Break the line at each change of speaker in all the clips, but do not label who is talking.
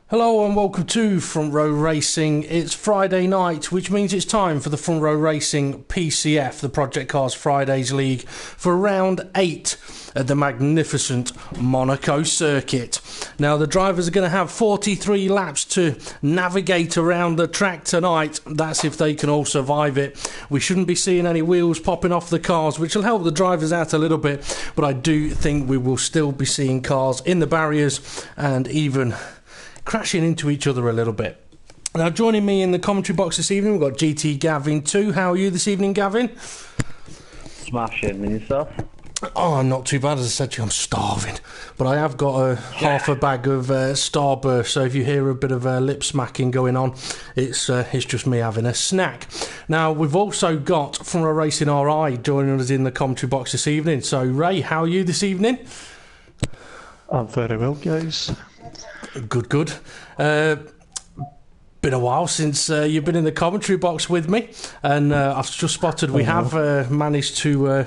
Hello and welcome to Front Row Racing. It's Friday night, which means it's time for the Front Row Racing PCF, the Project Cars Fridays League, for round 8 at the magnificent Monaco circuit. Now, the drivers are going to have 43 laps to navigate around the track tonight. That's if they can all survive it. We shouldn't be seeing any wheels popping off the cars, which will help the drivers out a little bit, but I do think we will still be seeing cars in the barriers and even crashing into each other a little bit. Now, joining me in the commentary box this evening, we've got GT Gavin too. How are you this evening, Gavin?
Smashing. And yourself?
Oh, I'm not too bad. As I said to you, I'm starving. But I have got half a bag of Starburst, so if you hear a bit of lip smacking going on, it's just me having a snack. Now, we've also got from a Racing RI joining us in the commentary box this evening. So, Ray, how are you this evening?
I'm very well, guys.
Good. Been a while since you've been in the commentary box with me, and I've just spotted we have managed to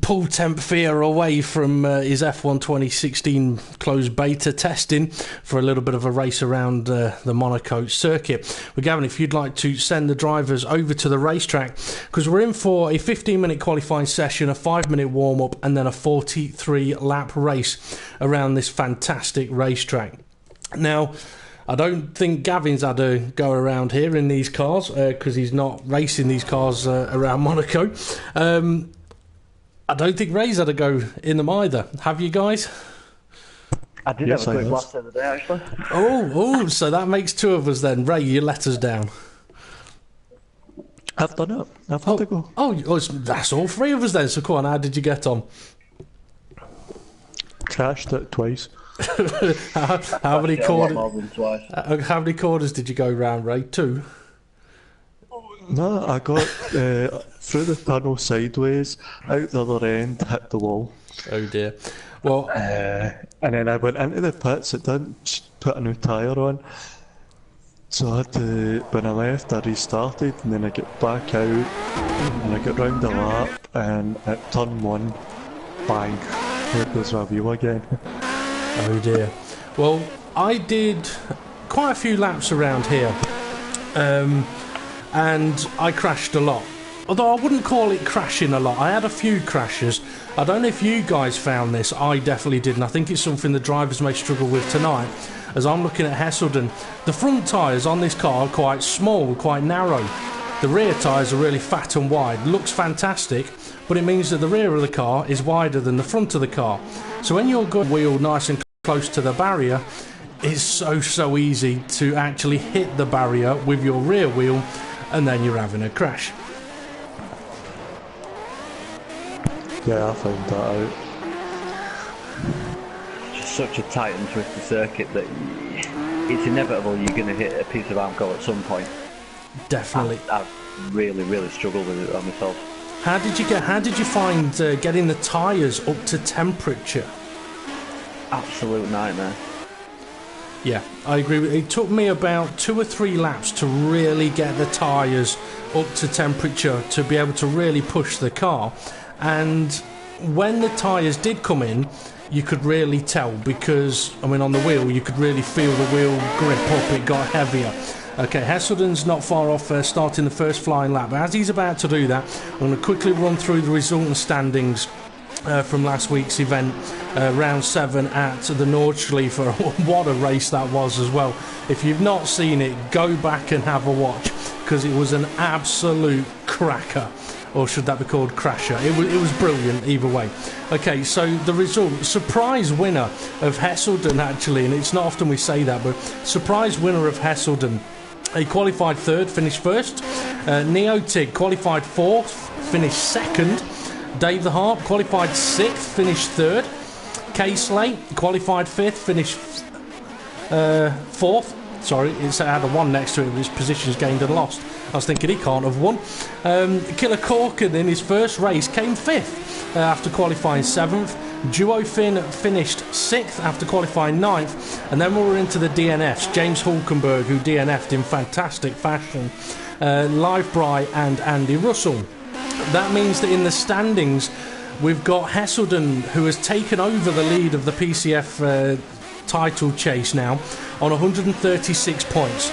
pull Temp Fear away from his F1 2016 closed beta testing for a little bit of a race around the Monaco circuit. But Gavin, if you'd like to send the drivers over to the racetrack, because we're in for a 15-minute qualifying session, a 5-minute warm-up, and then a 43-lap race around this fantastic racetrack. Now, I don't think Gavin's had a go around here in these cars because he's not racing these cars around Monaco. I don't think Ray's had a go in them either. Have you guys?
I did have a quick blast the other day, actually.
Oh, so that makes two of us then. Ray, you let us down.
I've done it. I've had to go.
Oh, that's all three of us then. So come on, how did you get on?
Crashed it twice.
How many corners?
More than twice.
How many corners did you go round, Ray? 2?
No, I got through the tunnel sideways, out the other end, hit the wall.
Oh dear. Well,
and then I went into the pits. It didn't put a new tyre on, so I had to. When I left, I restarted, and then I got back out, and I got round the lap, and at turn 1, bang, there goes my wheel again.
Oh dear. Well, I did quite a few laps around here, and I crashed a lot. Although I wouldn't call it crashing a lot. I had a few crashes. I don't know if you guys found this. I definitely did, and I think it's something the drivers may struggle with tonight. As I'm looking at Hesselden, the front tyres on this car are quite small, quite narrow. The rear tyres are really fat and wide. Looks fantastic, but it means that the rear of the car is wider than the front of the car. So when you're good wheel nice and close to the barrier, it's so easy to actually hit the barrier with your rear wheel, and then you're having a crash.
Yeah, I found that out.
It's just such a tight and twisty circuit that it's inevitable you're going to hit a piece of Amco at some point.
Definitely.
I've really struggled with it on myself.
How did you find getting the tyres up to temperature?
Absolute nightmare.
Yeah, I agree with it. It took me about 2 or 3 laps to really get the tyres up to temperature to be able to really push the car. And when the tyres did come in, you could really tell because, I mean, on the wheel, you could really feel the wheel grip up. It got heavier. Okay, Hesselden's not far off starting the first flying lap. But as he's about to do that, I'm going to quickly run through the resultant standings from last week's event, round 7 at the Nordschleife. What a race that was as well. If you've not seen it, go back and have a watch because it was an absolute cracker. Or should that be called crasher? It was brilliant either way. Okay, so the result, surprise winner of Hesselden actually, and it's not often we say that, but surprise winner of Hesselden. He qualified 3rd, finished 1st. Neotig qualified 4th, finished 2nd. Dave the Harp qualified 6th, finished 3rd. K-Slate qualified 5th, finished 4th. Sorry, it had a 1 next to it, his positions gained and lost. I was thinking he can't have won. Killer Corkin in his first race came 5th after qualifying 7th. Duo Finn finished 6th after qualifying 9th. And then we were into the DNFs. James Hulkenberg, who DNF'd in fantastic fashion. Live Bry and Andy Russell. That means that in the standings, we've got Hesselden, who has taken over the lead of the PCF title chase now on 136 points.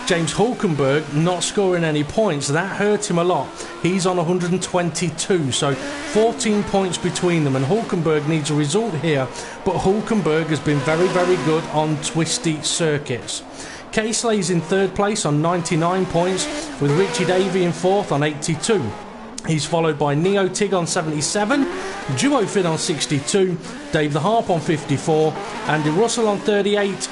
James Hulkenberg not scoring any points. That hurt him a lot. He's on 122, so 14 points between them, and Hulkenberg needs a result here, but Hulkenberg has been very, very good on twisty circuits. Casey's in third place on 99 points, with Richie Davey in fourth on 82. He's followed by Neo Tig on 77, Duo Finn on 62, Dave the Harp on 54, Andy Russell on 38,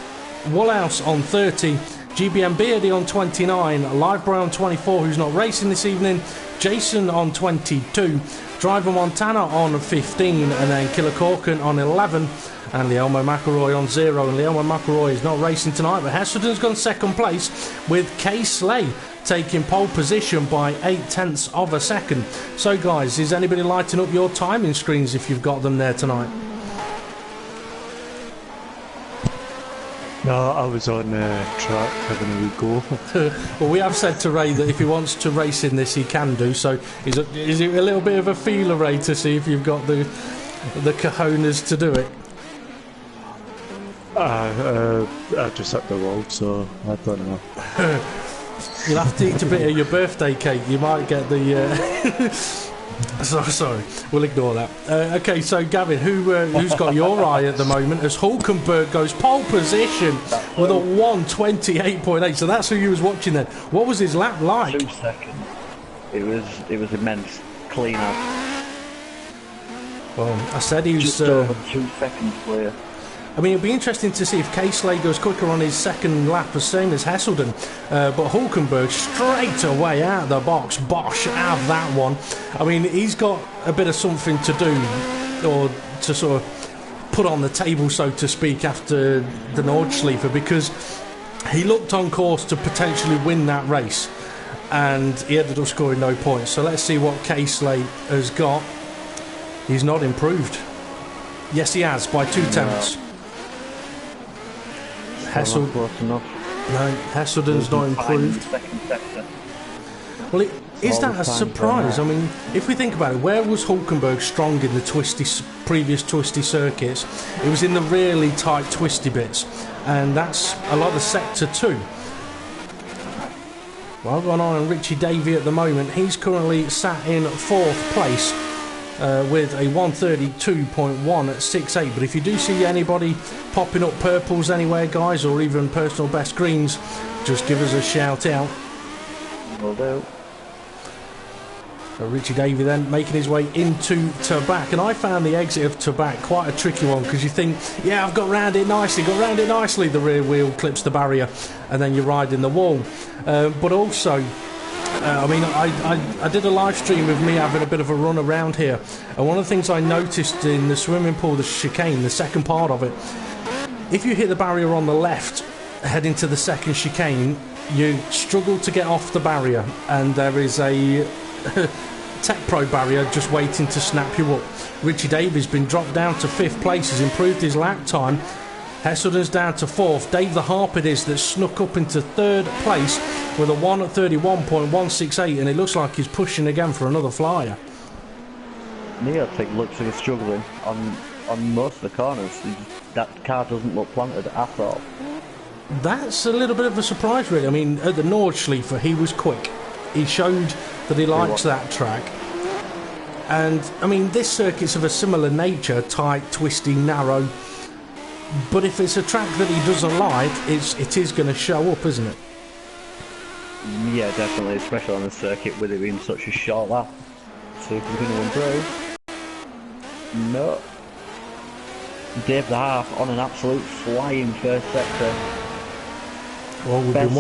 Woolhouse on 30, GBM Beardy on 29, Live Bro on 24, who's not racing this evening, Jason on 22, Driver Montana on 15, and then Killer Corkin on 11, and Lielmo McElroy on 0. And Lielmo McElroy is not racing tonight, but Hesselden's gone second place, with Kay Slay taking pole position by 0.8 of a second. So guys, is anybody lighting up your timing screens if you've got them there tonight?
No, I was on track having a wee go.
Well, we have said to Ray that if he wants to race in this, he can do. So is it a little bit of a feeler, Ray, to see if you've got the cojones to do it?
I just hit the wall, so I don't know.
You'll have to eat a bit of your birthday cake. You might get the... Sorry, we'll ignore that. Okay, so Gavin, who's got your eye at the moment as Hulkenberg goes pole position with a 1:28.8. So that's who you was watching then. What was his lap like?
2 seconds. It was immense. Clean up.
Well, I said he was
just over 2 seconds clear.
I mean, it'll be interesting to see if Casey goes quicker on his second lap, the same as Hesselden. But Hulkenberg straight away out of the box, bosh, out of that one. I mean, he's got a bit of something to do, or to sort of put on the table, so to speak, after the Nordschleife, because he looked on course to potentially win that race, and he ended up scoring no points. So let's see what Casey has got. He's not improved. Yes, he has, by 2 tenths. Hessel, no, Hesselden's not improved. Well, is that a surprise? I mean, if we think about it, where was Hulkenberg strong in the previous twisty circuits? It was in the really tight twisty bits, and that's a lot of sector 2. Well, going on in Richie Davey at the moment, he's currently sat in 4th place. With a 132.1 at 6.8. But if you do see anybody popping up purples anywhere, guys, or even personal best greens, just give us a shout out.
Will do.
So Richie Davey then making his way into Tabac, and I found the exit of Tabac quite a tricky one, because you think, yeah, I've got round it nicely, the rear wheel clips the barrier, and then you're riding the wall. But also, I mean, I did a live stream of me having a bit of a run around here, and one of the things I noticed in the swimming pool, the chicane, the second part of it, if you hit the barrier on the left heading to the second chicane, you struggle to get off the barrier, and there is a Tech Pro barrier just waiting to snap you up. Richie Davies been dropped down to 5th place, has improved his lap time. Hesselden's down to 4th. Dave the Harp it is that snuck up into 3rd place with a 1:31.168, and it looks like he's pushing again for another flyer.
Neotic looks like he's struggling on most of the corners. That car doesn't look planted at all.
That's a little bit of a surprise, really. I mean, at the Nordschleife, he was quick. He showed that he likes that track. And, I mean, this circuit's of a similar nature, tight, twisty, narrow. But if it's a track that he doesn't like, it is going to show up, isn't it?
Yeah, definitely, especially on the circuit with it being such a short lap. See if he's going to improve. No. Dave the Half on an absolute flying first sector.
Well,
best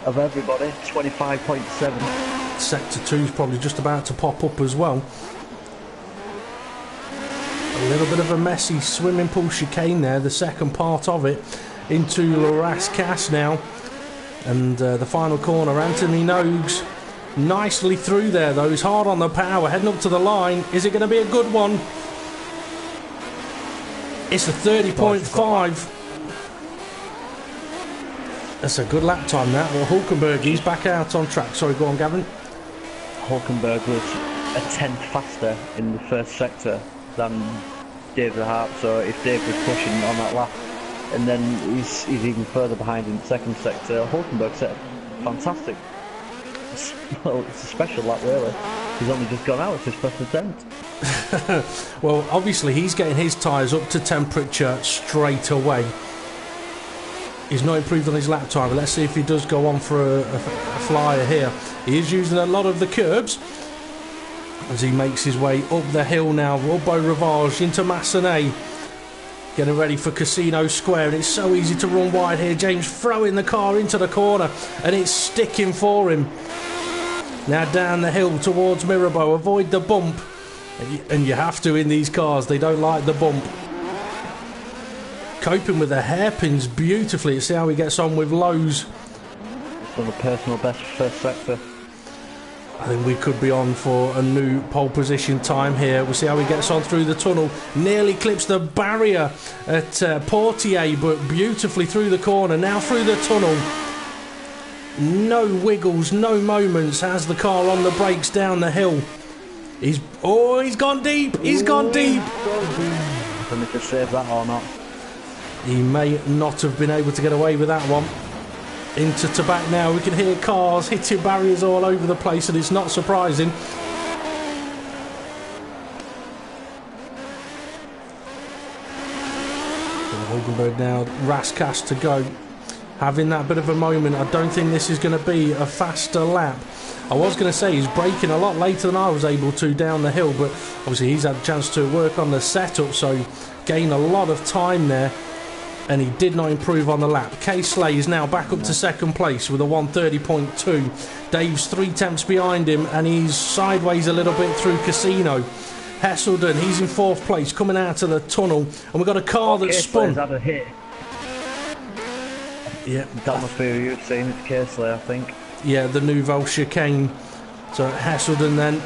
of everybody, 25.7.
Sector 2's probably just about to pop up as well. A little bit of a messy swimming pool chicane there, the second part of it, into Laras Cass now. And the final corner, Anthony Nogues nicely through there though. He's hard on the power, heading up to the line. Is it going to be a good one? It's a 30.5. That's a good lap time that. Well, Hulkenberg, he's back out on track. Sorry, go on, Gavin.
Hulkenberg was a tenth faster in the first sector than Dave the Harp, so if Dave was pushing on that lap, and then he's even further behind in the second sector. Hulkenberg set a fantastic, well, it's a special lap really. He's only just gone out, it's his first attempt.
Well, obviously he's getting his tyres up to temperature straight away. He's not improved on his lap time, but let's see if he does go on for a flyer here. He is using a lot of the curbs as he makes his way up the hill now. Beau Rivage into Massenet. Getting ready for Casino Square, and it's so easy to run wide here. James throwing the car into the corner, and it's sticking for him. Now down the hill towards Mirabeau. Avoid the bump. And you have to in these cars. They don't like the bump. Coping with the hairpins beautifully. See how he gets on with lows.
It's done a personal best first sector.
I think we could be on for a new pole position time here. We'll see how he gets on through the tunnel. Nearly clips the barrier at Portier, but beautifully through the corner. Now through the tunnel. No wiggles, no moments. Has the car on the brakes down the hill. He's gone deep. He's gone deep.
I don't know if he saved that or not.
He may not have been able to get away with that one. Into Tabac now. We can hear cars hitting barriers all over the place, and it's not surprising. Hulkenberg now, Raskas to go. Having that bit of a moment. I don't think this is going to be a faster lap. I was going to say he's braking a lot later than I was able to down the hill, but obviously he's had a chance to work on the setup, so gain a lot of time there. And he did not improve on the lap. Kay Slay is now back up to second place with a 1:30.2. Dave's 3 tenths behind him, and he's sideways a little bit through Casino. Hesselden, he's in 4th place, coming out of the tunnel, and we've got a car that's spun.
Had a hit.
Yeah,
that must be who you've seen. It's Kearsley, I think.
Yeah, the Nouvelle chicane. So Hesselden then.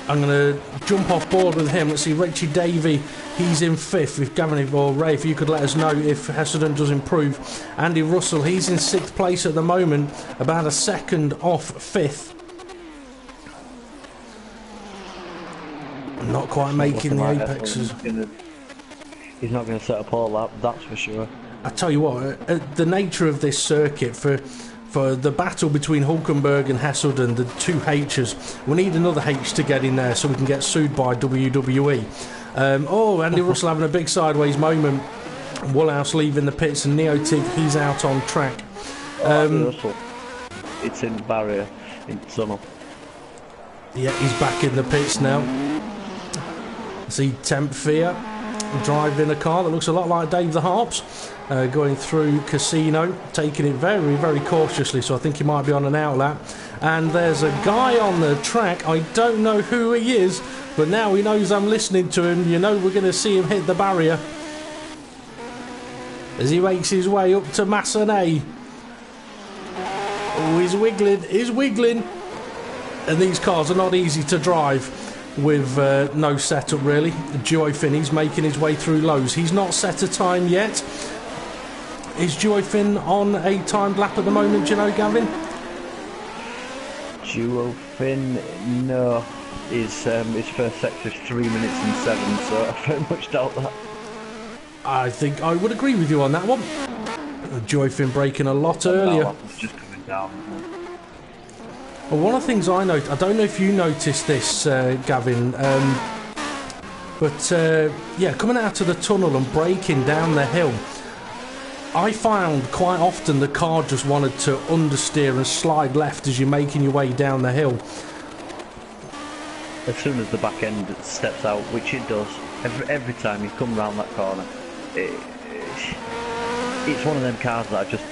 I'm going to jump off board with him. Let's see, Richie Davey, he's in 5th. If Gavin or Ray, if you could let us know if Hesselden does improve. Andy Russell, he's in 6th place at the moment, about a second off 5th. Not quite making the apexes.
He's not going to set a pole lap, that's for sure.
I tell you what, the nature of this circuit for the battle between Hulkenberg and Hesselden, the 2 H's, we need another H to get in there so we can get sued by WWE. Andy Russell having a big sideways moment. Woolhouse leaving the pits, and Neotig, he's out on track.
Russell, it's in the barrier, in the tunnel.
Yeah, he's back in the pits now. See Temp Fear driving a car that looks a lot like Dave the Harps. Going through Casino, taking it very, very cautiously, so I think he might be on an outlap. And there's a guy on the track, I don't know who he is, but now he knows I'm listening to him. You know we're going to see him hit the barrier as he makes his way up to Massenet. Oh, he's wiggling, and these cars are not easy to drive with no setup really. Duofin, he's making his way through lows. He's not set a time yet. Is Duofin on a timed lap at the moment, do you know, Gavin?
Duofin, no. His first sector is 3 minutes and 7, so I very much doubt that.
I think I would agree with you on that one. Duofin braking a lot earlier.
Just coming down.
Well, one of the things I noticed, I don't know if you noticed this, Gavin, yeah, coming out of the tunnel and braking down the hill, I found quite often the car just wanted to understeer and slide left as you're making your way down the hill.
As soon as the back end steps out, which it does, every time you come round that corner, it's one of them cars that I just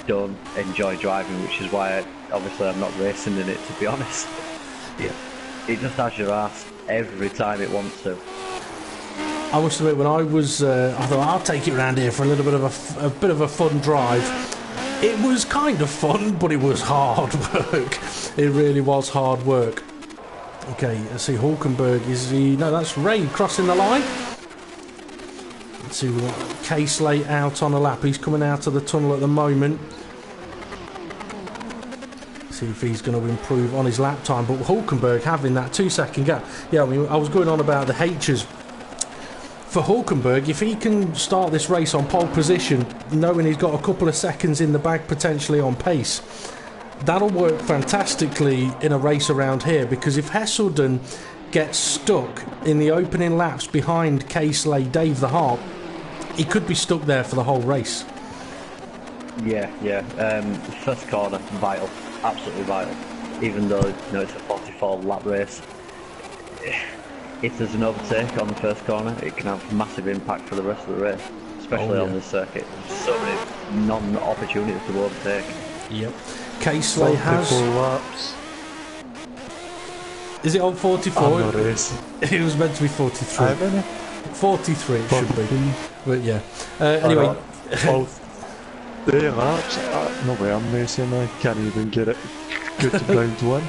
don't enjoy driving, which is why obviously I'm not racing in it, to be honest. Yeah, it just has your ass every time it wants to.
I must admit, when I was, I thought I'll take it around here for a little bit of a fun drive. It was kind of fun, but it was hard work. It really was hard work. Okay, let's see, Hulkenberg, is he... No, that's Ray crossing the line. Let's see, we've got K-Slate out on a lap. He's coming out of the tunnel at the moment. See if he's going to improve on his lap time. But Hulkenberg having that 2-second gap. Yeah, I mean, I was going on about the H's. For Hulkenberg, if he can start this race on pole position, knowing he's got a couple of seconds in the bag potentially on pace. That'll work fantastically in a race around here, because if Hesselden gets stuck in the opening laps behind Casely, Dave the Harp, he could be stuck there for the whole race.
Yeah. First corner, vital, absolutely vital. Even though it's a 44 lap race, if there's an overtake on the first corner, it can have massive impact for the rest of the race, especially on this circuit. There's so many non-opportunities to overtake.
Yep. Casely has...
laps.
Is it on 44? It was meant to be 43. 43 it should be. But yeah. Anyway.
The laps, no way I'm racing, I can't even get it good to round one.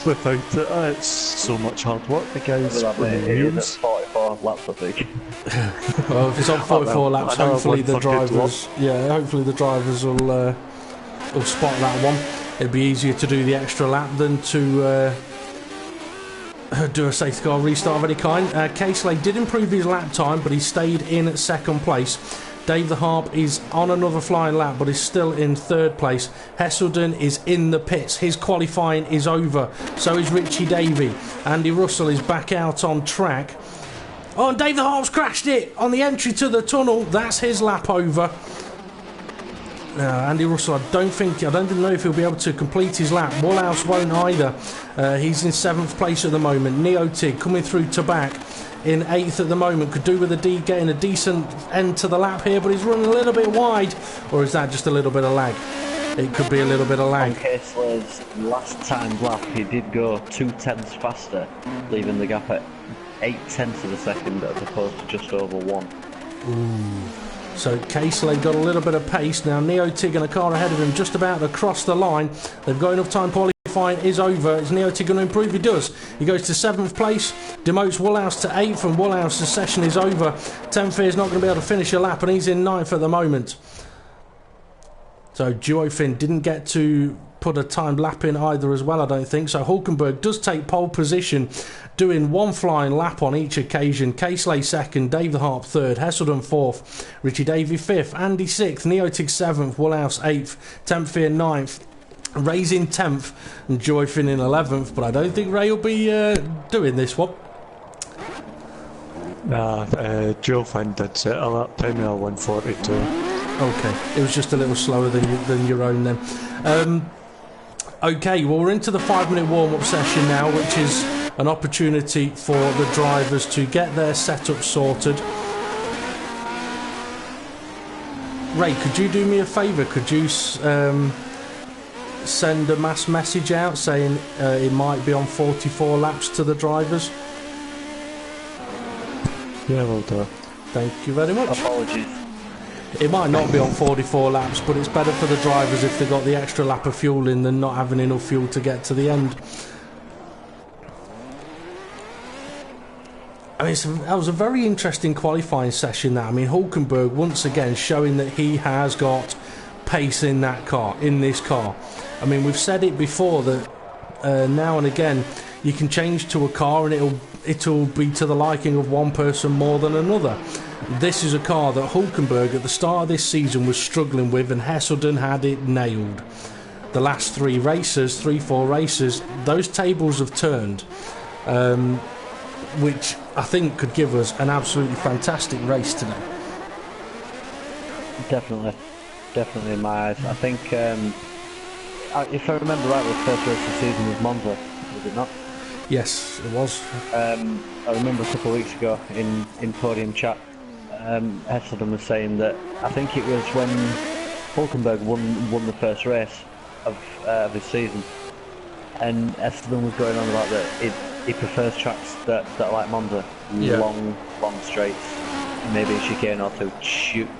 Without it, it's so much hard work, the guys.
It's 44 laps, I think.
Well, if it's on 44 laps, hopefully the drivers... Yeah, hopefully the drivers will spot that one. It'd be easier to do the extra lap than to... do a safety car restart of any kind. Casely did improve his lap time, but he stayed in second place. Dave the Harp is on another flying lap, but is still in third place. Hesselden is in the pits. His qualifying is over. So is Richie Davey. Andy Russell is back out on track. Oh, and Dave the Harp's crashed it on the entry to the tunnel. That's his lap over. Andy Russell, I don't know if he'll be able to complete his lap. Woolhouse won't either. He's in 7th place at the moment. Neotig coming through to back in 8th at the moment. Could do with a D getting a decent end to the lap here, but he's running a little bit wide. Or is that just a little bit of lag? It could be a little bit of lag.
On Casely's last time lap, he did go 0.2 faster, leaving the gap at 0.8 of a second as opposed to just over 1.
Ooh. So Casely got a little bit of pace. Now Neotig and a car ahead of him just about to cross the line. They've got enough time. Qualifying is over. Is Neotig going to improve? He does. He goes to 7th place, demotes Woolhouse to 8th, and Woolhouse's session is over. Tenfair is not going to be able to finish a lap, and he's in 9th at the moment. So Duofin didn't get to put a timed lap in either as well, I don't think. So Hulkenberg does take pole position, doing one flying lap on each occasion. Casely 2nd, Dave the Harp 3rd, Hesselden 4th, Richie Davey 5th, Andy 6th, Neotig 7th, Woolhouse 8th, Tenfair 9th, Ray's in 10th, and Duofin in 11th. But I don't think Ray will be doing this one.
Nah, Duofin did set a lap time at 1:42.
Okay, it was just a little slower than your own then. Okay, well, we're into the 5-minute warm-up session now, which is an opportunity for the drivers to get their setup sorted. Ray, could you do me a favour? Could you send a mass message out saying it might be on 44 laps to the drivers?
Yeah, will do.
Thank you very much.
Apologies.
It might not be on 44 laps, but it's better for the drivers if they got the extra lap of fuel in than not having enough fuel to get to the end. I mean, that was a very interesting qualifying session. That, I mean, Hulkenberg once again showing that he has got pace in that car, in this car. I mean, we've said it before that now and again you can change to a car and it'll be to the liking of one person more than another. This is a car that Hulkenberg at the start of this season was struggling with, and Hesselden had it nailed. The last 4 races, those tables have turned, which I think could give us an absolutely fantastic race today.
Definitely in my eyes. I think, if I remember right, the first race of the season was Monza, was it not?
Yes, it was.
I remember a couple of weeks ago in podium chat, Hesselden was saying that I think it was when Hulkenberg won the first race of his season, and Hesselden was going on about that he prefers tracks that are like Monza, long straights, maybe a chicane or two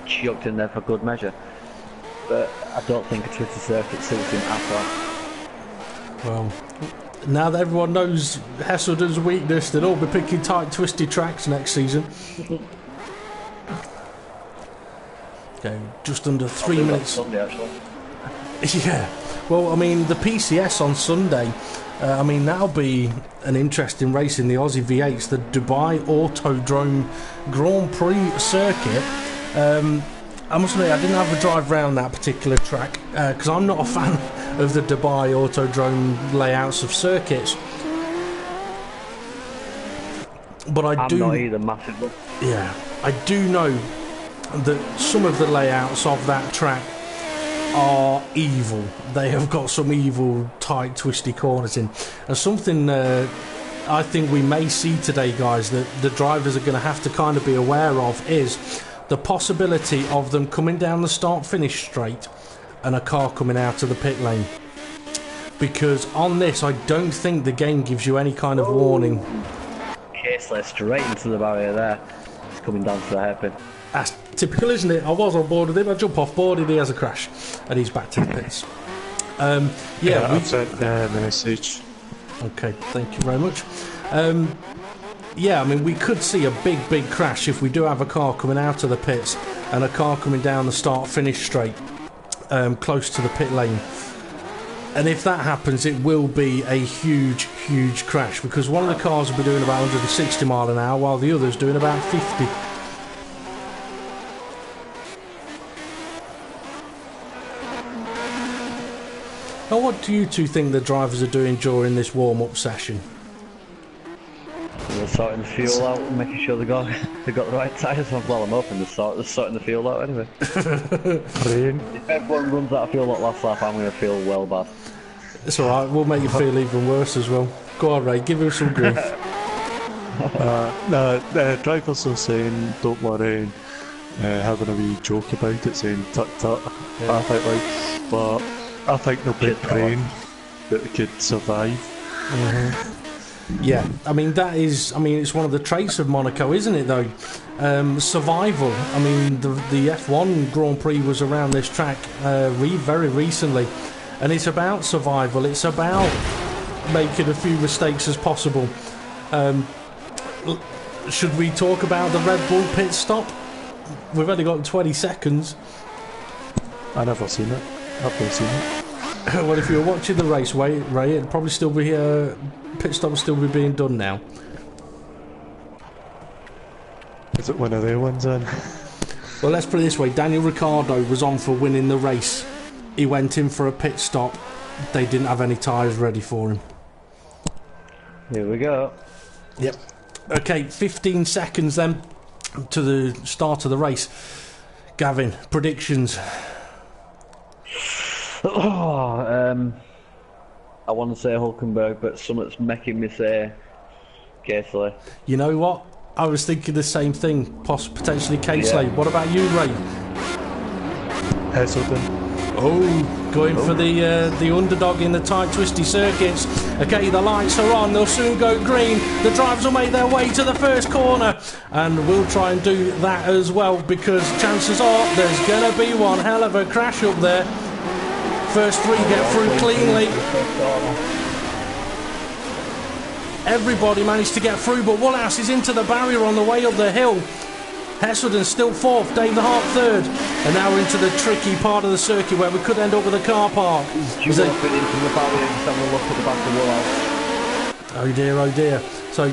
chucked in there for good measure. But I don't think a twisted circuit suits him at all.
Well, now that everyone knows Hesselden's weakness, they'll all be picking tight, twisted tracks next season. Okay, just under 3 minutes.
Sunday, actually.
Yeah, well, I mean, the PCS on Sunday, I mean, that'll be an interesting race in the Aussie V8s, the Dubai Autodrome Grand Prix circuit. I must admit, I didn't have a drive round that particular track because I'm not a fan of the Dubai Autodrome layouts of circuits. But I'm
not either massively.
Yeah, I do know that some of the layouts of that track are evil. They have got some evil, tight, twisty corners in. And something I think we may see today, guys, that the drivers are going to have to kind of be aware of is the possibility of them coming down the start-finish straight and a car coming out of the pit lane. Because on this, I don't think the game gives you any kind of warning.
Casely straight into the barrier there. He's coming down to the hairpin.
That's typical, isn't it? I was on board with him. I jump off board and he has a crash. And he's back to the pits.
I've sent the message.
Okay, thank you very much. Yeah, I mean, we could see a big crash if we do have a car coming out of the pits and a car coming down the start-finish straight close to the pit lane. And if that happens, it will be a huge crash because one of the cars will be doing about 160 mile an hour while the other's doing about 50. Now, what do you two think the drivers are doing during this warm-up session?
They're sorting the fuel out and making sure they got the right tyres. Well, I'm hoping they're sorting the fuel out anyway. If everyone runs out of fuel at last lap, I'm going to feel well bad.
It's alright, we'll make you feel even worse as well. Go on, Ray, give us some grief.
The drivers are saying, don't worry, having a wee joke about it, saying tut.
Yeah.
I think but I think they'll be praying that they could survive.
Yeah, I mean it's one of the traits of Monaco, isn't it though? Survival. I mean the F1 Grand Prix was around this track very recently, and it's about survival. It's about making a few mistakes as possible. Should we talk about the Red Bull pit stop? We've only got 20 seconds.
I've never seen it.
Well, if you were watching the race, Ray, it'd probably still be pit stop will still be being done now.
Is it one of their ones then?
Well, let's put it this way: Daniel Ricciardo was on for winning the race. He went in for a pit stop. They didn't have any tyres ready for him.
Here we go.
Yep. Okay, 15 seconds then to the start of the race. Gavin, predictions.
I want to say Hulkenberg, but something's making me say Casely.
You know what? I was thinking the same thing. Potentially Casely.
Yeah.
What about you, Ray?
Heselton.
Oh, going for the underdog in the tight, twisty circuits. Okay, the lights are on. They'll soon go green. The drivers will make their way to the first corner, and we'll try and do that as well because chances are there's going to be one hell of a crash up there. First three get through cleanly. Everybody managed to get through, but Woolhouse is into the barrier on the way up the hill. Heselden still fourth, Dave the Hart third, and now we're into the tricky part of the circuit where we could end up with a car park.
Do you want to fit into the barrier and have a look at the back of Woolhouse?
Oh dear. So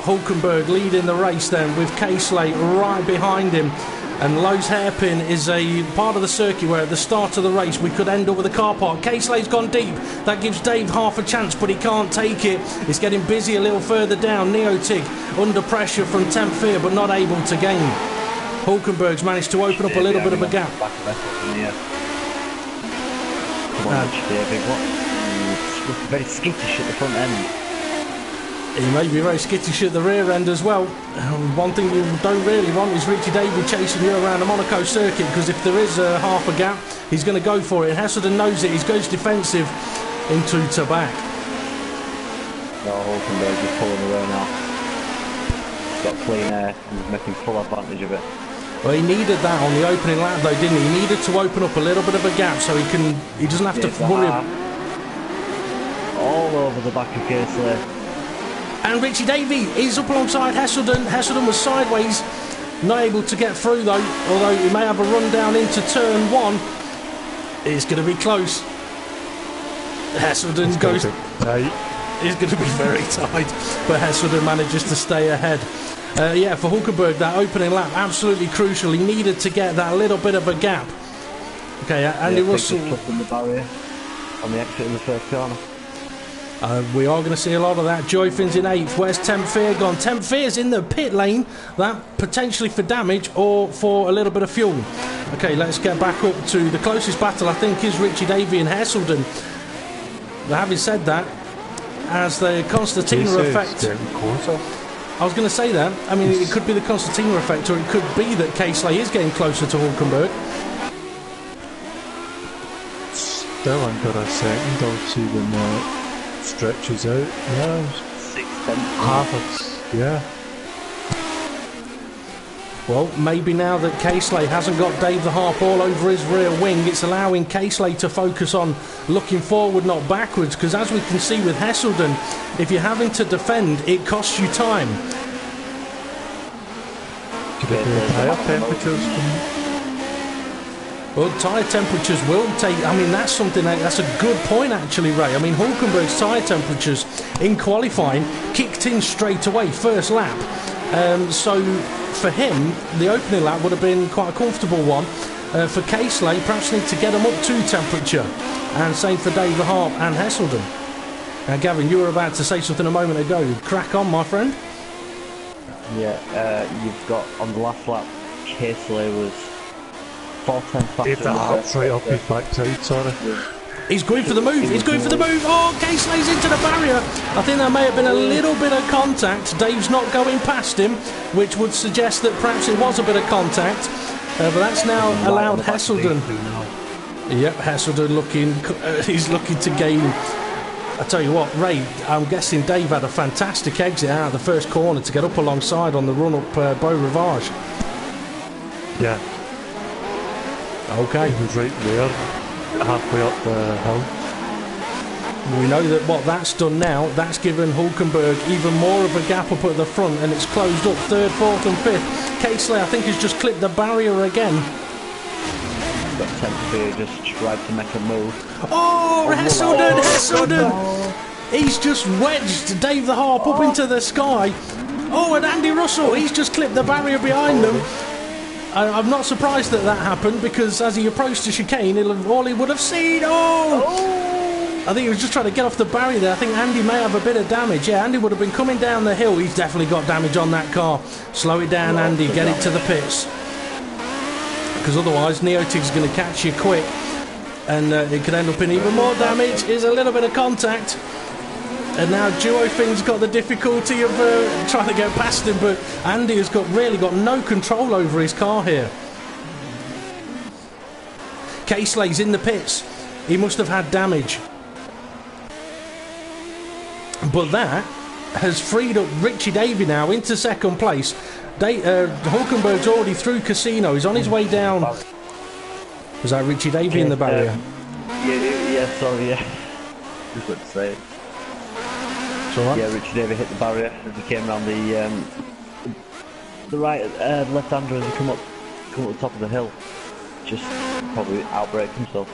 Hulkenberg leading the race then with Casely right behind him. And Lowe's hairpin is a part of the circuit where at the start of the race we could end up with a car park. Casely's gone deep. That gives Dave half a chance, but he can't take it. It's getting busy a little further down. Neotig under pressure from 10th here, but not able to gain. Hulkenberg's managed to open up a little bit of a gap.
Come on, big one. Looking very skittish at the front end.
He may be very skittish at the rear end as well. One thing you don't really want is Richie Davey chasing you around the Monaco circuit, because if there is half a gap, he's going to go for it. Heselden knows it. He goes defensive into Tabak.
No, Hulkenberg is pulling away now. He's got clean air and he's making full advantage of it.
Well, he needed that on the opening lap though, didn't he? He needed to open up a little bit of a gap so he doesn't have to worry.
All over the back of Casely.
And Richie Davey is up alongside Heselden. Heselden was sideways, not able to get through though, although he may have a run down into turn one. It's going to be close. Heselden goes... It's going to be very tight, but Heselden manages to stay ahead. Yeah, for Hulkenberg, that opening lap, absolutely crucial. He needed to get that little bit of a gap. Okay, Andy Russell...
the barrier on the exit in the first corner.
We are going to see a lot of that. Joy Fin's in 8th. Where's Temp Fear gone? Temp Fear's in the pit lane. That potentially for damage or for a little bit of fuel. Okay, let's get back up to the closest battle, I think, is Richie Davey and Hesselden. But having said that, as the Constantina effect... I was going to say that. I mean, it could be the Constantina effect, or it could be that K-Slay is getting closer to Hulkenberg.
Still under a second, I'll see when that stretches out. Yeah,
6/10.
half of, yeah.
Well, maybe now that K-Slay hasn't got Dave the Harp all over his rear wing, it's allowing K-Slay to focus on looking forward, not backwards, because as we can see with Hesselden, if you're having to defend, it costs you time.
Could it be higher temperatures?
Well, tyre temperatures will take... I mean, that's something... That's a good point, actually, Ray. I mean, Hulkenberg's tyre temperatures in qualifying kicked in straight away, first lap. So, for him, the opening lap would have been quite a comfortable one. For K-Slay, perhaps need to get him up to temperature. And same for Dave the Harp and Hesselden. Now, Gavin, you were about to say something a moment ago. Crack on, my friend.
Yeah, you've got on the last lap, K-Slay was 4 tenths faster.
If the Harp's right up his backside, sorry.
He's going for the move. He's going for the move. Oh, K-Slay's into the barrier. I think there may have been a little bit of contact. Dave's not going past him, which would suggest that perhaps it was a bit of contact. But that's now allowed Hesselden. Yep, Hesselden looking. He's looking to gain. I tell you what, Ray, I'm guessing Dave had a fantastic exit out of the first corner to get up alongside on the run-up Beau Rivage.
Yeah.
Okay.
He was right there, halfway up the hill.
We know that what that's done now, that's given Hulkenberg even more of a gap up at the front, and it's closed up 3rd, 4th and 5th. K-Slay, I think, has just clipped the barrier again.
But Tempe just tried to make a move.
Oh, Hesselden! He's just wedged Dave the Harp up into the sky. Oh, and Andy Russell, he's just clipped the barrier behind them. I'm not surprised that that happened, because as he approached the chicane, all he would have seen... I think he was just trying to get off the barrier there. I think Andy may have a bit of damage. Yeah, Andy would have been coming down the hill. He's definitely got damage on that car. Slow it down, Andy. Get it to the pits. Because otherwise, Neotig's going to catch you quick. And it could end up in even more damage. Here's a little bit of contact. And now Duofin's got the difficulty of trying to get past him. But Andy has really got no control over his car here. K-Slay's in the pits. He must have had damage. But that has freed up Richie Davey now into 2nd place. Hulkenberg's already through Casino. He's on his way down. Was that Richie Davey in the barrier?
Sorry. Just what to say.
Right.
Yeah, Richie Davey hit the barrier as he came around the right left-hander as he come up the top of the hill. Just probably outbraked himself.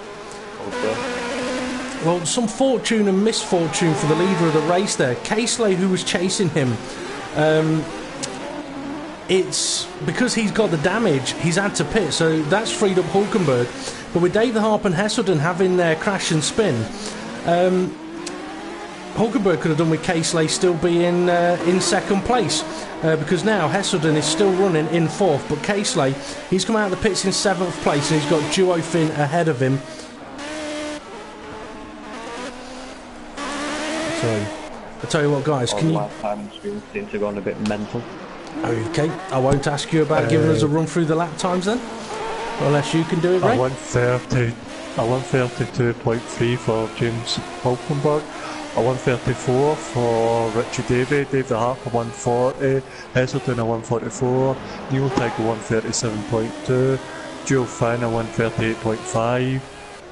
Well, some fortune and misfortune for the leader of the race there. K-Slay, who was chasing him, it's because he's got the damage, he's had to pit, so that's freed up Hulkenberg. But with Dave the Harp and Hesselden having their crash and spin, Hulkenberg could have done with K-Slay still being in 2nd place, because now Hesselden is still running in 4th, but K-Slay, he's come out of the pits in 7th place, and he's got Duofin ahead of him. So, I tell you what, guys, can you...
Lifetime seems to go on a bit mental.
Okay, I won't ask you about giving us a run through the lap times then, unless you can do it, Ray.
132.3 for James Hulkenberg. A 134 for Richie Davey, Dave the Harp a 140, Hesselden a 144, Neil Tig a 137.2, Joe Finn a 138.5.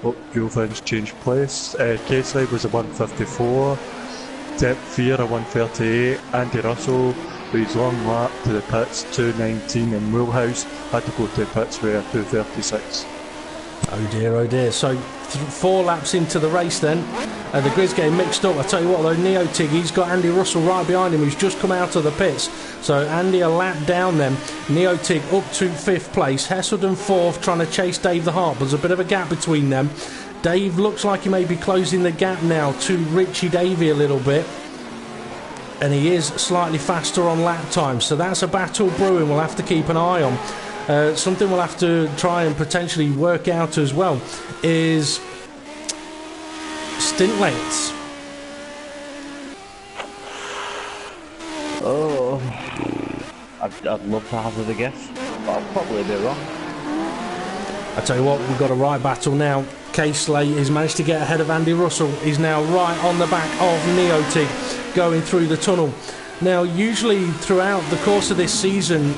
Oh, Joe Finn's changed place. K-Slay was a 154, Dep Fear a 138, Andy Russell with his long lap to the pits 219, and Mulhouse had to go to the pits with a 236.
Oh dear, oh dear. So 4 laps into the race then. The grid's getting mixed up. I tell you what though, Neotig, he's got Andy Russell right behind him, who's just come out of the pits. So Andy a lap down then. Neotig up to 5th place. Hesselden 4th, trying to chase Dave the Harp. There's a bit of a gap between them. Dave looks like he may be closing the gap now to Richie Davey a little bit. And he is slightly faster on lap time. So that's a battle brewing we'll have to keep an eye on. Something we'll have to try and potentially work out as well is stint lengths.
Oh, I'd love to hazard a guess, but I'll probably be wrong.
I tell you what, we've got a right battle now. Casely has managed to get ahead of Andy Russell. He's now right on the back of Neotig going through the tunnel. Now, usually throughout the course of this season,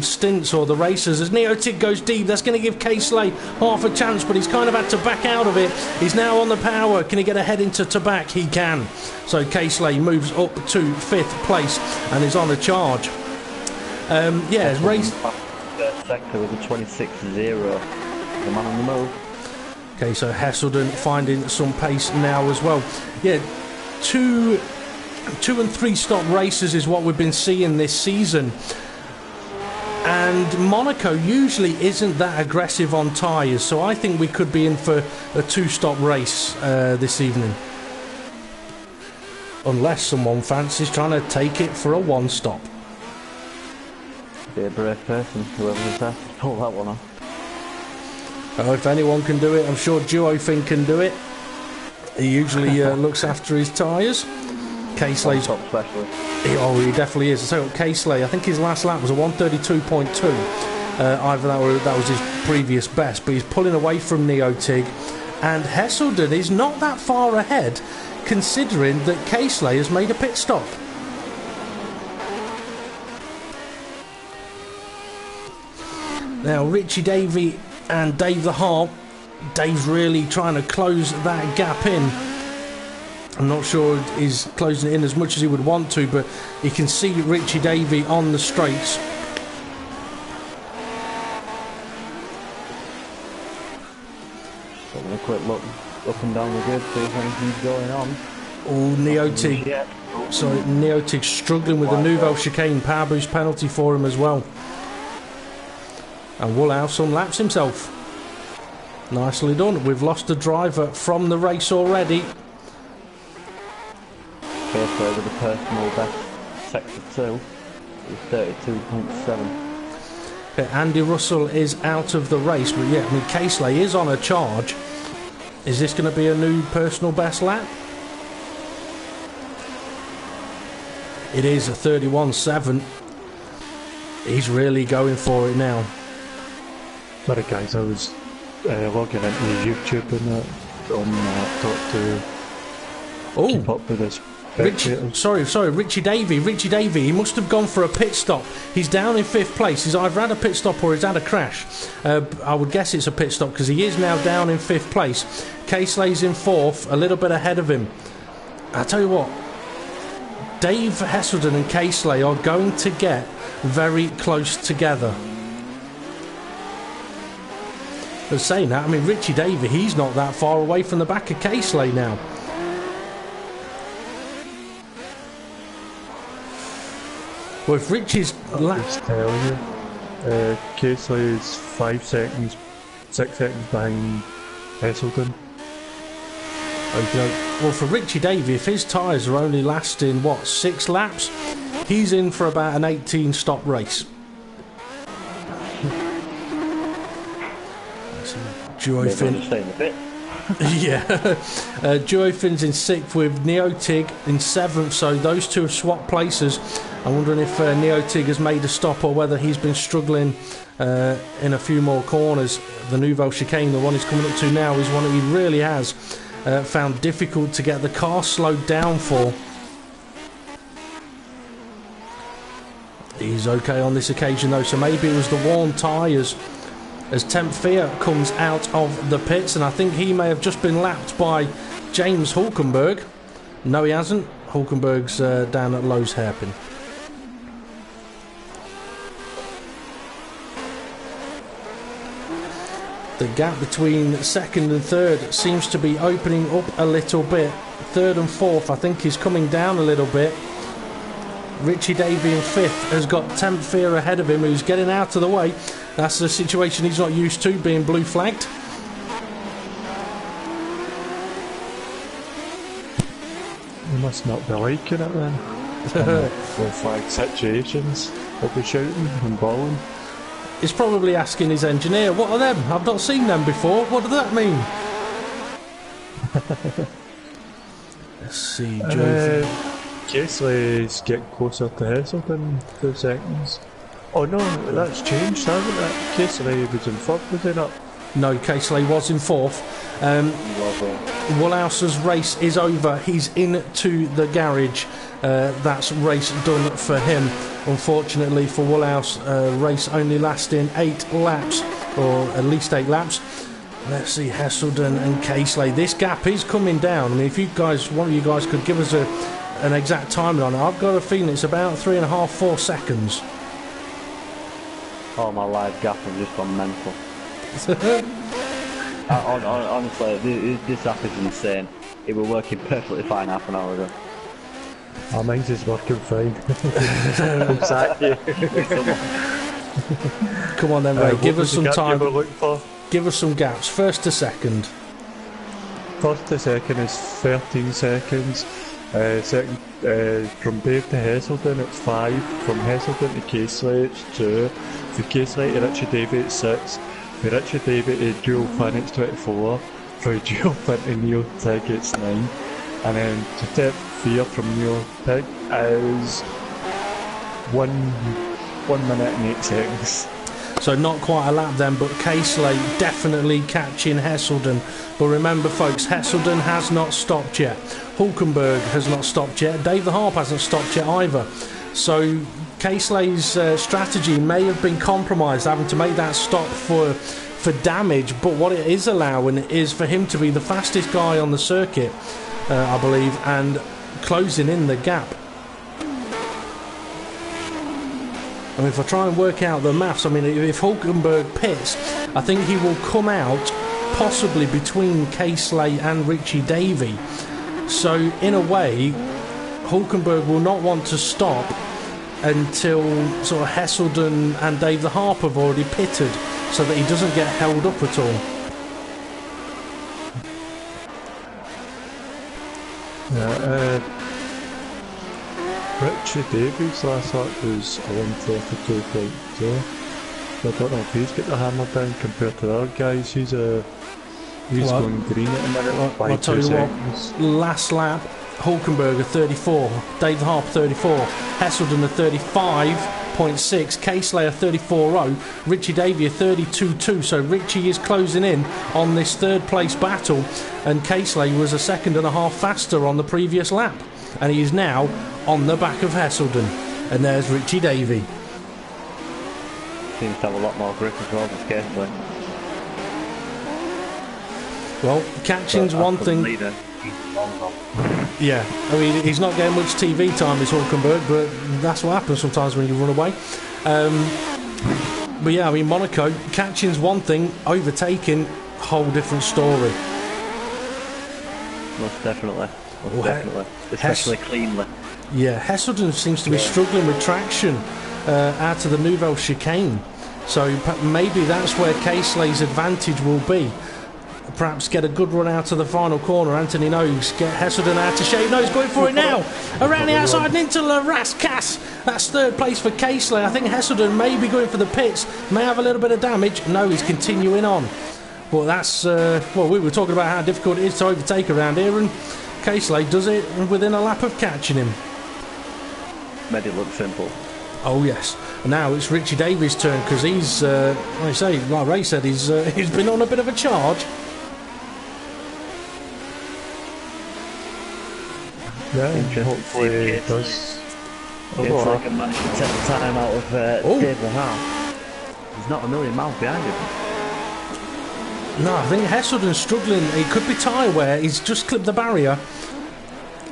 stints or the races, as Neotig goes deep, that's going to give Casely half a chance, but he's kind of had to back out of it. He's now on the power. Can he get ahead into Tabac? He can. So Casely moves up to 5th place and is on a charge. Yeah, race.
First sector with a 26.0. The man on the move.
Okay, so Hesselden finding some pace now as well. Yeah, 2 and 3 stop races is what we've been seeing this season, and Monaco usually isn't that aggressive on tyres, so I think we could be in for a 2-stop race this evening, unless someone fancies trying to take it for a 1-stop.
Be a brave person, whoever's there, to pull that one off.
If anyone can do it, I'm sure Duofin can do it. He usually looks after his tyres. Casely's
top specialist.
He definitely is. So Casely, I think his last lap was a 132.2. Either that was his previous best, but he's pulling away from Neotig, and Hesselden is not that far ahead, considering that Casely has made a pit stop. Now Richie Davey and Dave the Harp. Dave's really trying to close that gap in. I'm not sure he's closing it in as much as he would want to, but he can see Richie Davey on the straights.
Having a quick look up and down the grid, see if anything's going on.
Oh, Neotig. Sorry, Neotig struggling with the Nouvelle chicane. Power boost penalty for him as well. And Woolhouse unlaps himself. Nicely done. We've lost a driver from the race already.
Casely with a personal best sector 2 is 32.7.
Andy Russell is out of the race, but yeah, I mean, Casely is on a charge. Is this going to be a new personal best lap? It is a 31.7. He's really going for it now.
Sorry guys, I was logging into YouTube and that on to keep up with this.
Richie Davey. He must have gone for a pit stop. He's down in 5th place. He's either had a pit stop or he's had a crash. I would guess it's a pit stop because he is now down in 5th place. Casely's in 4th, a little bit ahead of him. I tell you what, Dave Hesselden and Casely are going to get very close together. But saying that, I mean, Richie Davey, he's not that far away from the back of Casely now. Well, if Richie's
Casely is 5 seconds, 6 seconds behind Hesselden.
Okay. Well, for Richie Davey, if his tyres are only lasting, 6 laps, he's in for about an 18-stop race. Duofin. Yeah. Duofin's in 6th with Neotig in 7th, so those two have swapped places. I'm wondering if Neotig has made a stop or whether he's been struggling in a few more corners. The Nouvelle chicane, the one he's coming up to now, is one that he really has found difficult to get the car slowed down for. He's okay on this occasion though, so maybe it was the worn tyres. As Tempfia comes out of the pits, and I think he may have just been lapped by James Hulkenberg. No, he hasn't. Hulkenberg's down at Lowe's hairpin. The gap between second and third seems to be opening up a little bit. Third and fourth, I think, is coming down a little bit. Richie Davey in fifth has got Temp Fear ahead of him, who's getting out of the way. That's a situation he's not used to, being blue flagged.
You must not be liking it then. Blue flag situations. He'll be shouting and bawling.
He's probably asking his engineer, what are them? I've not seen them before. What does that mean? Let's see, Joe.
Casely's getting closer to Heselden 2 seconds. Oh no, that's changed, hasn't it? Casely was in third, was he not?
No, Casely was in fourth. Woolhouse's race is over. He's into the garage. That's race done for him. Unfortunately for Woolhouse, race only lasting 8 laps, or at least 8 laps. Let's see, Heselden and Casely. This gap is coming down. I mean, if you guys, one of you guys could give us an exact timing on it, I've got a feeling it's about 3.5, 4 seconds.
Oh, my live gap has just gone mental. Honestly, this app is insane. It was working perfectly fine half an hour ago.
Mine's is working fine. Exactly.
Come on then, Ray, give us some time.
For?
Give us some gaps. First to second.
First to second is 13 seconds. Second, from Dave to Heselden it's 5. From Heselden to Casely it's 2. From Casely to Richie Davey it's 6. From Richie Davey to Joel Finn it's 24. From Joel Finn to Neil Tigg it's 9. And then to Temp Fear from Neil Tigg is 1 minute and 8 seconds.
So not quite a lap then, but Casely definitely catching Heselden. But remember folks, Heselden has not stopped yet. Hulkenberg has not stopped yet. Dave the Harp hasn't stopped yet either. So Casely's strategy may have been compromised, having to make that stop for damage. But what it is allowing is for him to be the fastest guy on the circuit, I believe, and closing in the gap. I mean, if I try and work out the maths, I mean, if Hulkenberg pits, I think he will come out possibly between Casely and Richie Davey. So, in a way, Hulkenberg will not want to stop until sort of Heselden and Dave the Harp have already pitted, so that he doesn't get held up at all.
Yeah, Richie Davies last lap was 1:32.2. I don't know if he's got the hammer down compared to the other guys. He's going green at the minute by
I'll tell
2
you
seconds.
what, last lap, Hulkenberg at 34, Dave the Harp 34, Heselden at 35.6, Casely at 34.0, Richie Davey at 32.2. So Richie is closing in on this third place battle, and Casely was a second and a half faster on the previous lap, and he is now on the back of Heselden. And there's Richie Davey.
Seems to have a lot more grip as well, this Casely.
Well, catching's one thing.
Leader.
Yeah, I mean, he's not getting much TV time, this Hulkenberg, but that's what happens sometimes when you run away. But yeah, I mean, Monaco, catching's one thing, overtaking, whole different story.
Most definitely. Most definitely. Especially cleanly.
Yeah, Heselden seems to be struggling with traction out of the Nouvelle chicane. So maybe that's where Casely's advantage will be. Perhaps get a good run out of the final corner. Anthony knows. Get Heselden out of shape. No, he's going for it now. Around the outside and into La Rascasse. That's third place for Casely. I think Heselden may be going for the pits. May have a little bit of damage. No, he's continuing on. Well, that's... well, we were talking about how difficult it is to overtake around here, and Casely does it within a lap of catching him.
Made it look simple.
Oh yes. Now it's Richie Davies' turn, because he's, like I say, like Ray said, he's been on a bit of a charge.
Yeah, hopefully it does.
It's like a match to take the time out of Dave the Harp. He's not a million miles behind him.
No, I think Heselden's struggling. It could be tyre wear. He's just clipped the barrier.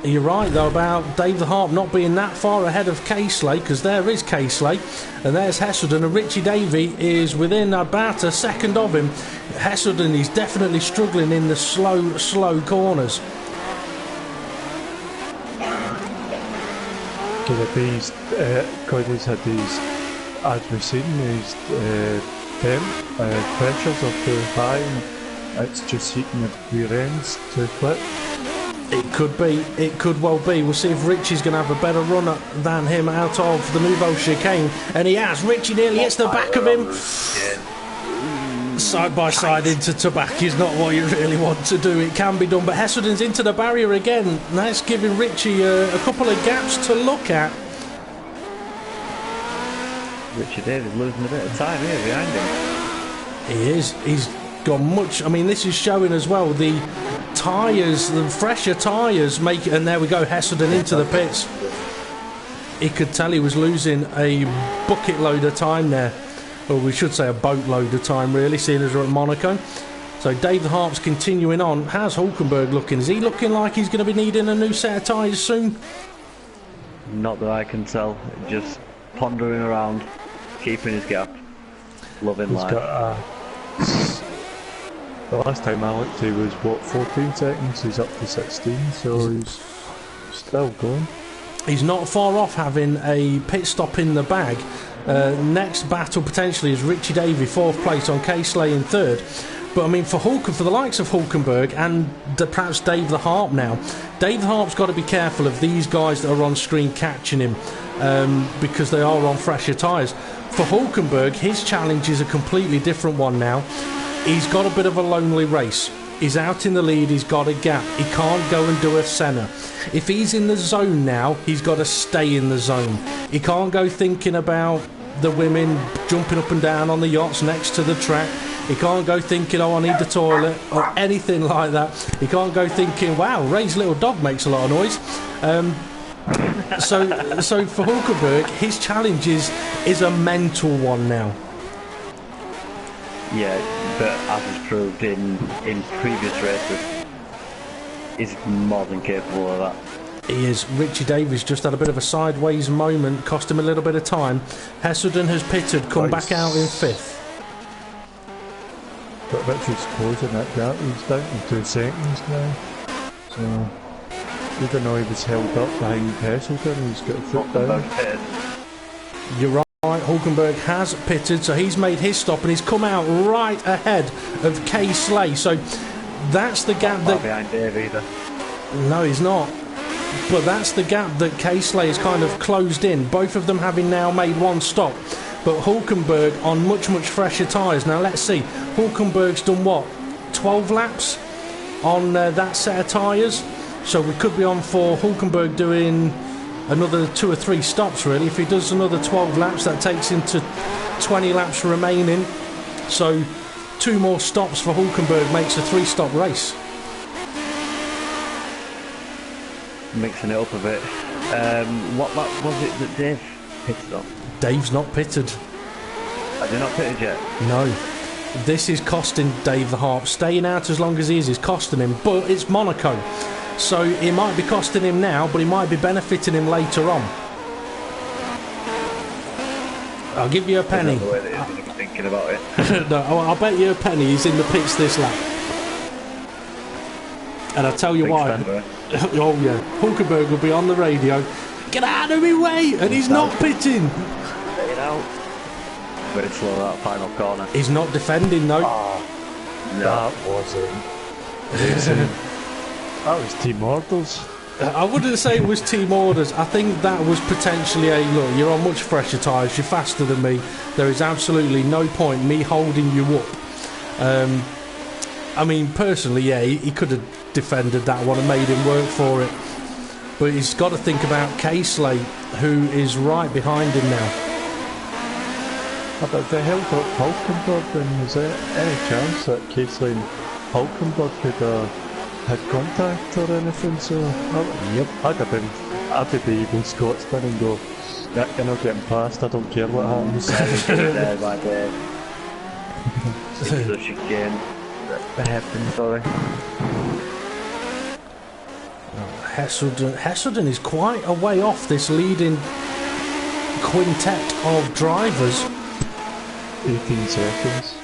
You're right, though, about Dave the Harp not being that far ahead of Casely, because there is Casely, and there's Hesselden, and Richie Davey is within about a second of him. Hesselden is definitely struggling in the slow corners.
These, he's had these, as we've seen, these pressures are too high, and it's just heating the rear ends too quick.
It could be, it could well be. We'll see if Richie's going to have a better run than him out of the Nouveau chicane, and he has. Richie nearly hits the back of him. Side by side into tobacco is not what you really want to do. It can be done, but Hesselden's into the barrier again. That's giving Richie a couple of gaps to look at.
Richie Davis losing a bit of time here behind him.
He is. He's got much. I mean, this is showing as well the tyres, the fresher tyres make it, and there we go, Hesselden into the pits. He could tell he was losing a bucket load of time there, or we should say a boatload of time really, seeing as we're at Monaco. So Dave the Harp's continuing on. How's Hulkenberg looking? Is he looking like he's going to be needing a new set of tyres soon?
Not that I can tell, just pondering around, keeping his gap, loving life.
The last time I looked, he was, what, 14 seconds? He's up to 16, so he's still going.
He's not far off having a pit stop in the bag. Next battle potentially is Richie Davey, 4th place, on Casely in 3rd. But I mean, for the likes of Hulkenberg and perhaps Dave the Harp now, Dave the Harp's got to be careful of these guys that are on screen catching him, because they are on fresher tyres. For Hulkenberg, his challenge is a completely different one now. He's got a bit of a lonely race. He's out in the lead, he's got a gap. He can't go and do a Senna. If he's in the zone now, he's got to stay in the zone. He can't go thinking about the women jumping up and down on the yachts next to the track. He can't go thinking, oh, I need the toilet, or anything like that. He can't go thinking, wow, Ray's little dog makes a lot of noise. So for Hulkenberg, his challenge is a mental one now.
Yeah, but as is proved in previous races, he's more than capable of that.
He is. Richie Davies just had a bit of a sideways moment, cost him a little bit of time. Hesselden has pitted, come back out in 5th.
But Richard's closing that gap, he's down to 2 seconds now. So, even though he was held up behind Hesselden, he's got a foot down.
You're right. Hulkenberg has pitted, so he's made his stop and he's come out right ahead of Casely. So that's the gap that.
Not behind Dave either.
No, he's not. But that's the gap that Casely has kind of closed in. Both of them having now made one stop. But Hulkenberg on much fresher tyres. Now let's see. Hulkenberg's done what? 12 laps on that set of tyres. So we could be on for Hulkenberg doing another 2 or 3 stops really. If he does another 12 laps, that takes him to 20 laps remaining. So 2 more stops for Hulkenberg makes a 3-stop race.
Mixing it up a bit. What lap was it that Dave pitted on?
Dave's not pitted.
Has he not pitted yet?
No. This is costing Dave the Harp. Staying out as long as he is costing him, but it's Monaco. So it might be costing him now, but it might be benefiting him later on. I'll give you a penny.
The way that he's going to be thinking about it.
No, I'll bet you a penny he's in the pits this lap. And I'll tell you why. Oh yeah, Hulkenberg will be on the radio. Get out of my way! And he's not pitting.
Staying out. Very slow that final corner.
He's not defending though.
Oh, no.
That wasn't. That was team orders.
I wouldn't say it was team orders. I think that was potentially a look. You're on much fresher tyres. You're faster than me. There is absolutely no point me holding you up. I mean, personally, yeah, he could have defended that one and made him work for it. But he's got to think about Casely, who is right behind him now.
But they held up Hulkenberg, and is there any chance that Casely and Hulkenberg could have had contact or anything? So, yep, I'd be the evil Scotsman and go, yeah, you're not getting past, I don't care what happens.
There, my bad. So she can. What happened, sorry.
Hesselden is quite a way off this leading quintet of drivers.
18 seconds.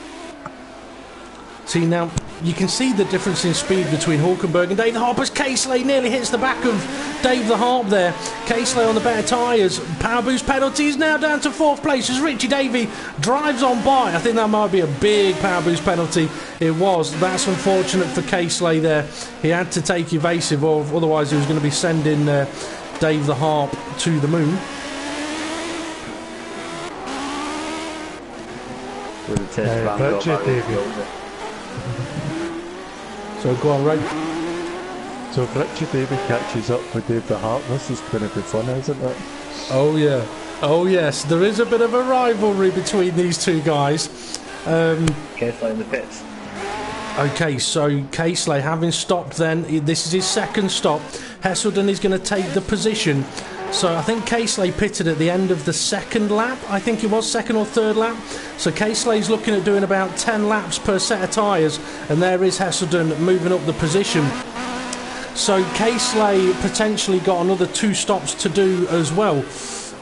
See, now you can see the difference in speed between Hulkenberg and Dave the Harp as Casely nearly hits the back of Dave the Harp there. Casely on the better tyres. Power boost penalty is now down to 4th place as Richie Davey drives on by. I think that might be a big power boost penalty. It was. That's unfortunate for Casely there. He had to take evasive, or otherwise he was going to be sending Dave the Harp to the moon.
Richie Davey.
So go on, Ray.
So if Richie Davey catches up with Dave the Harp, this is going to be fun, isn't it?
Oh yeah. Oh yes, there is a bit of a rivalry between these two guys.
Casely in the pits.
Okay, so Casely having stopped then, this is his second stop. Hesselden is going to take the position. So I think Casely pitted at the end of the second lap. I think it was second or third lap. So Casely's looking at doing about 10 laps per set of tyres. And there is Hesselden moving up the position. So Casely potentially got another 2 stops to do as well.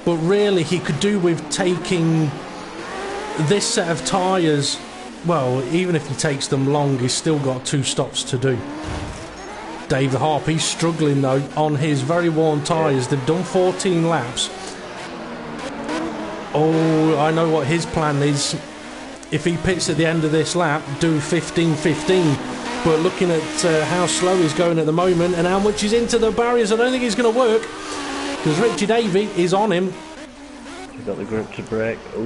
But really he could do with taking this set of tyres. Well, even if he takes them long, he's still got 2 stops to do. Dave the Harp, he's struggling though on his very worn tyres. They've done 14 laps. Oh, I know what his plan is. If he pits at the end of this lap, do 15-15. But looking at how slow he's going at the moment and how much he's into the barriers, I don't think he's going to work. Because Richie Davey is on him.
He's got the grip to brake. Ooh.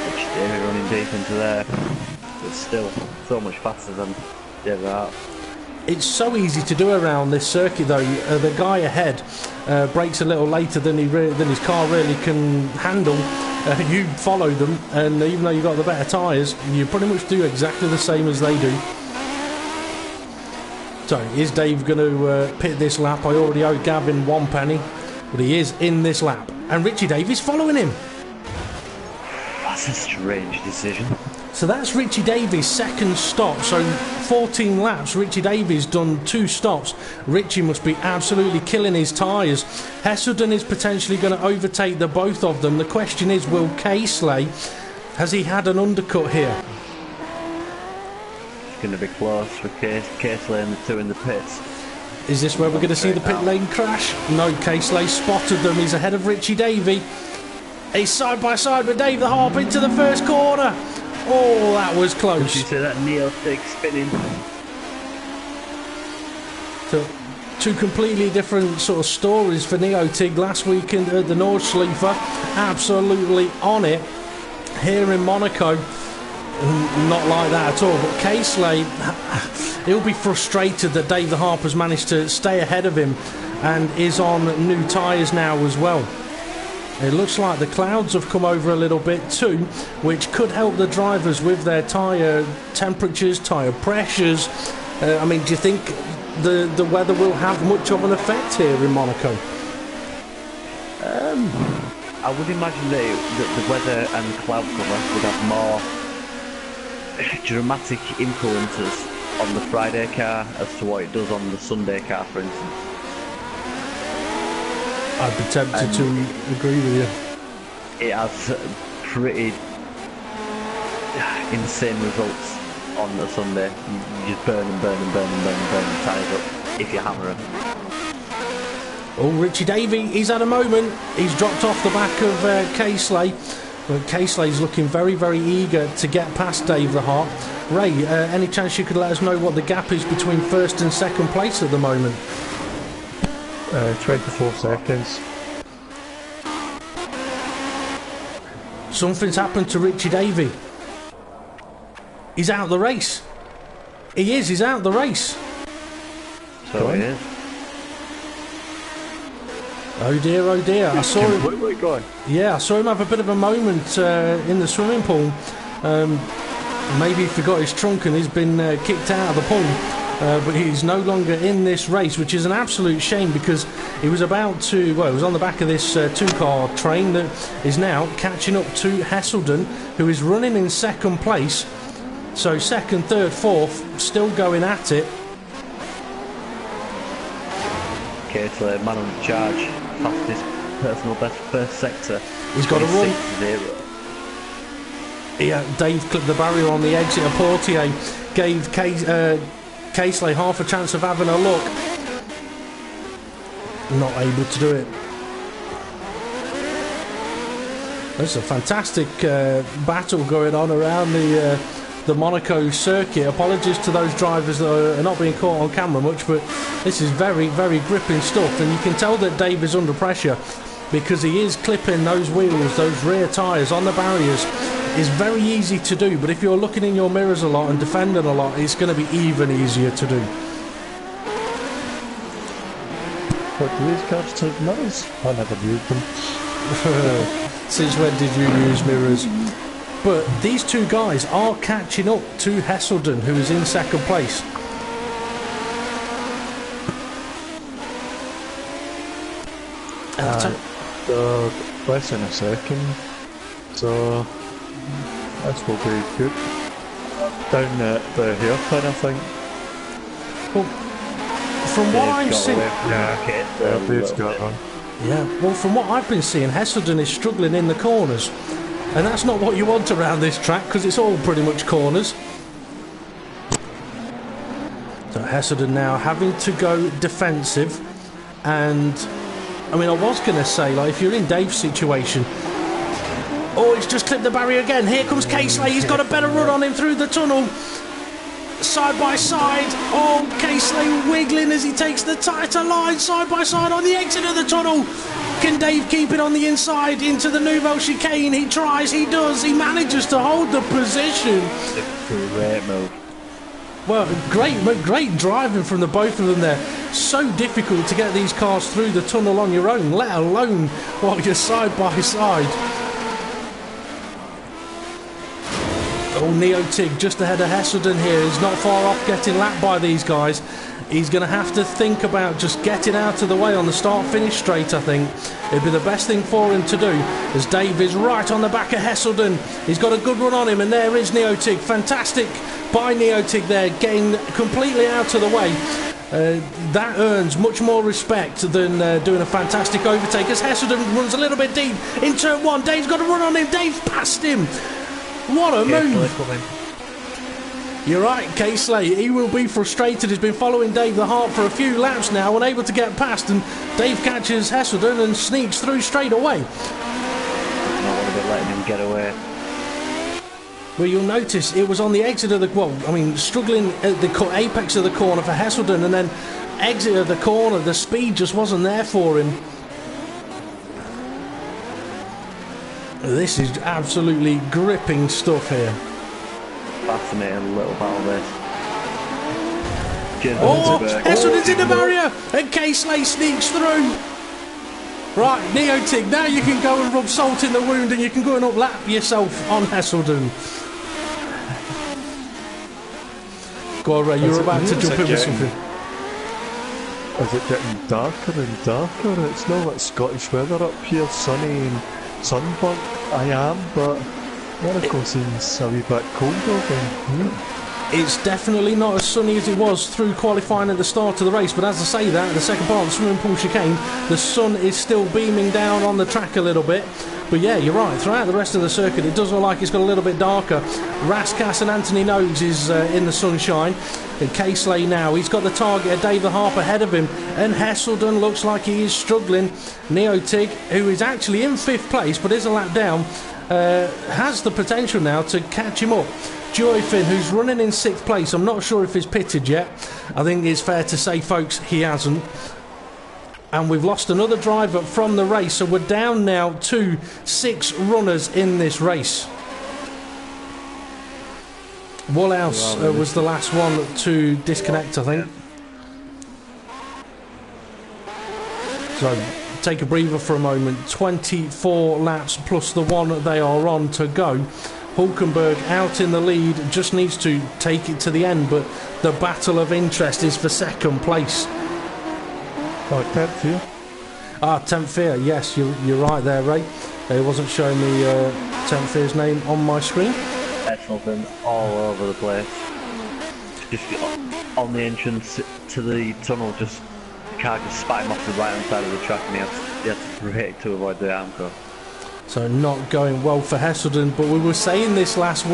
Richie Davey running deep into there. But still, so much faster than Dave the Harp.
It's so easy to do around this circuit though. The guy ahead brakes a little later than his car really can handle. You follow them, and even though you've got the better tyres, you pretty much do exactly the same as they do. So is Dave going to pit this lap? I already owe Gavin 1 penny, but he is in this lap, and Richie Davies following him.
That's a strange decision.
So that's Richie Davies' second stop. So 14 laps, Richie Davies done 2 stops. Richie must be absolutely killing his tyres. Hesselden is potentially going to overtake the both of them. The question is, will Casely, has he had an undercut here?
It's going to be close for Casely and the 2 in the pits.
Is this where we're going to see the pit lane crash? No, Casely spotted them. He's ahead of Richie Davey. He's side by side with Dave the Harp into the first corner. Oh, that was close.
Did you see that neo-stick spinning?
So, 2 completely different sort of stories for Neo-Tig last weekend at the Nordschleife. Absolutely on it. Here in Monaco, not like that at all. But Casely, he'll be frustrated that Dave the Harp has managed to stay ahead of him and is on new tyres now as well. It looks like the clouds have come over a little bit too, which could help the drivers with their tyre temperatures, tyre pressures. I mean, do you think the weather will have much of an effect here in Monaco?
I would imagine that the weather and cloud cover would have more dramatic influences on the Friday car as to what it does on the Sunday car, for instance.
I'd be tempted to agree with you.
It has pretty insane results on the Sunday. You just burn the tyres up if you hammer them.
Oh, Richie Davey, he's had a moment. He's dropped off the back of Casely. But Casely's looking very, very eager to get past Dave the Harp. Ray, any chance you could let us know what the gap is between first and second place at the moment?
24 seconds.
Something's happened to Richie Davey. He's out of the race. He's out of the race.
So he is.
Oh dear, oh dear. I saw him.
Gone.
Yeah, I saw him have a bit of a moment in the swimming pool. Maybe he forgot his trunk and he's been kicked out of the pool. But he's no longer in this race, which is an absolute shame because he was about to, well, he was on the back of this 2-car train that is now catching up to Hesselden, who is running in second place. So second, third, fourth, still going at it.
Caseley, man on charge, fastest personal best first sector.
He's got a run.
0.
Yeah, Dave clipped the barrier on the exit of Portier, gave Caseley half a chance of having a look. Not able to do it. There's a fantastic battle going on around the Monaco circuit. Apologies to those drivers that are not being caught on camera much, but this is very, very gripping stuff, and you can tell that Dave is under pressure because he is clipping those wheels, those rear tyres on the barriers. It's very easy to do, but if you're looking in your mirrors a lot and defending a lot, it's going to be even easier to do.
What, do these cars have mirrors? I never used them.
Since when did you use mirrors? But these two guys are catching up to Hesselden, who is in second place.
They're less than a second, so this will be good. Down at the hairpin, I think.
Well, from what I'm seeing...
Yeah, Dave's got one.
Yeah, well, from what I've been seeing, Hesselden is struggling in the corners. And that's not what you want around this track, because it's all pretty much corners. So Hesselden now having to go defensive. And, I mean, I was going to say, like, if you're in Dave's situation... Oh, he's just clipped the barrier again. Here comes Caseley. He's got a better run on him through the tunnel. Side by side. Oh, Caseley wiggling as he takes the tighter line. Side by side on the exit of the tunnel. Can Dave keep it on the inside into the Nouveau chicane? He tries, he does. He manages to hold the position.
Great move.
Well, great driving from the both of them there. So difficult to get these cars through the tunnel on your own, let alone while you're side by side. Oh, Neo-Tig just ahead of Hesselden here. He's not far off getting lapped by these guys. He's going to have to think about just getting out of the way on the start-finish straight, I think. It'd be the best thing for him to do, as Dave is right on the back of Hesselden. He's got a good run on him, and there is Neo-Tig. Fantastic by Neo-Tig there, getting completely out of the way. That earns much more respect than doing a fantastic overtake, as Hesselden runs a little bit deep in turn one. Dave's got a run on him. Dave's past him. What a move! You're right, Caseley. He will be frustrated. He's been following Dave the Hart for a few laps now, unable to get past, and Dave catches Hesselden and sneaks through straight away.
I would have been letting him get away.
Well, you'll notice it was on the exit of the... Well, I mean, struggling at the apex of the corner for Hesselden, and then exit of the corner, the speed just wasn't there for him. This is absolutely gripping stuff here.
Fascinating little battle this.
Oh, Hesselden's in the barrier, and Caseley sneaks through. Right, Neo-Tig, now you can go and rub salt in the wound, and you can go and uplap yourself on Hesselden. Go on, Ray, you're about to jump in with something.
Is it getting darker and darker? It's not like Scottish weather up here, sunny and sunburnt. I am, but Monaco seems a wee bit colder than
It's definitely not as sunny as it was through qualifying at the start of the race, but as I say that, the second part of the swimming pool chicane, the sun is still beaming down on the track a little bit. But yeah, you're right, throughout the rest of the circuit it does look like it's got a little bit darker. Raskas and Anthony Nogues is in the sunshine. And Caseley now, he's got the target of Dave the Harp ahead of him, and Hesselden looks like he is struggling. Neo-Tig, who is actually in 5th place but is a lap down, has the potential now to catch him up. Joyfin, who's running in 6th place, I'm not sure if he's pitted yet. I think it's fair to say, folks, he hasn't. And we've lost another driver from the race, so we're down now to 6 runners in this race. Woolhouse was the last one to disconnect, I think. So take a breather for a moment. 24 laps plus the one that they are on to go. Hulkenberg out in the lead, just needs to take it to the end, but the battle of interest is for second place.
Oh, 10th here.
10th here, yes, you're right there, Ray. It wasn't showing me 10th here's name on my screen.
Hesselden all over the place. Just on the entrance to the tunnel, just car just spat him off the right hand side of the track, and he had to brake to avoid the arm cut.
So not going well for Hesselden, but we were saying this last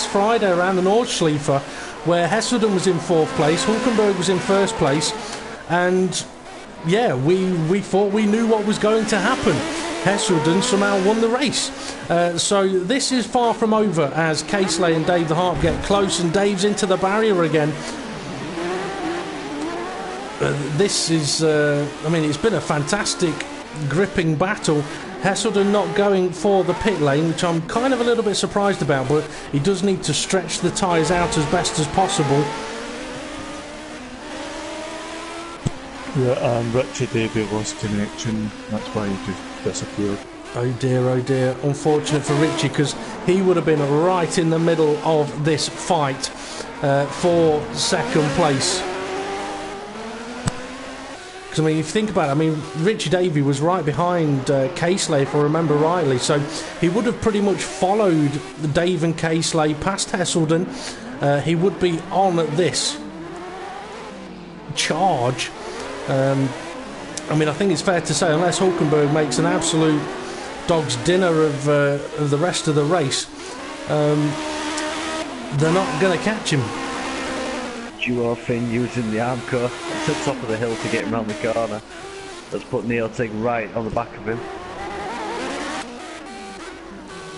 Friday around the Nordschleife, where Hesselden was in 4th place, Hulkenberg was in 1st place, and yeah, we thought we knew what was going to happen. Hesselden somehow won the race. So this is far from over as Casely and Dave the Harp get close, and Dave's into the barrier again. This is, I mean, it's been a fantastic gripping battle. Hesselden not going for the pit lane, which I'm kind of a little bit surprised about, but he does need to stretch the tyres out as best as possible.
Yeah, and Richie Davey lost connection, that's why he just disappeared.
Oh dear, unfortunate for Richie, because he would have been right in the middle of this fight for 2nd place. Because, I mean, if you think about it, I mean, Richie Davey was right behind Casely, if I remember rightly, so he would have pretty much followed Dave and Casely past Hesselden. He would be on this charge. I mean, I think it's fair to say, unless Hulkenberg makes an absolute dog's dinner of the rest of the race, they're not going to catch him.
Duo Finn using the arm cut to the top of the hill to get him around the corner. That's put Neotig right on the back of him.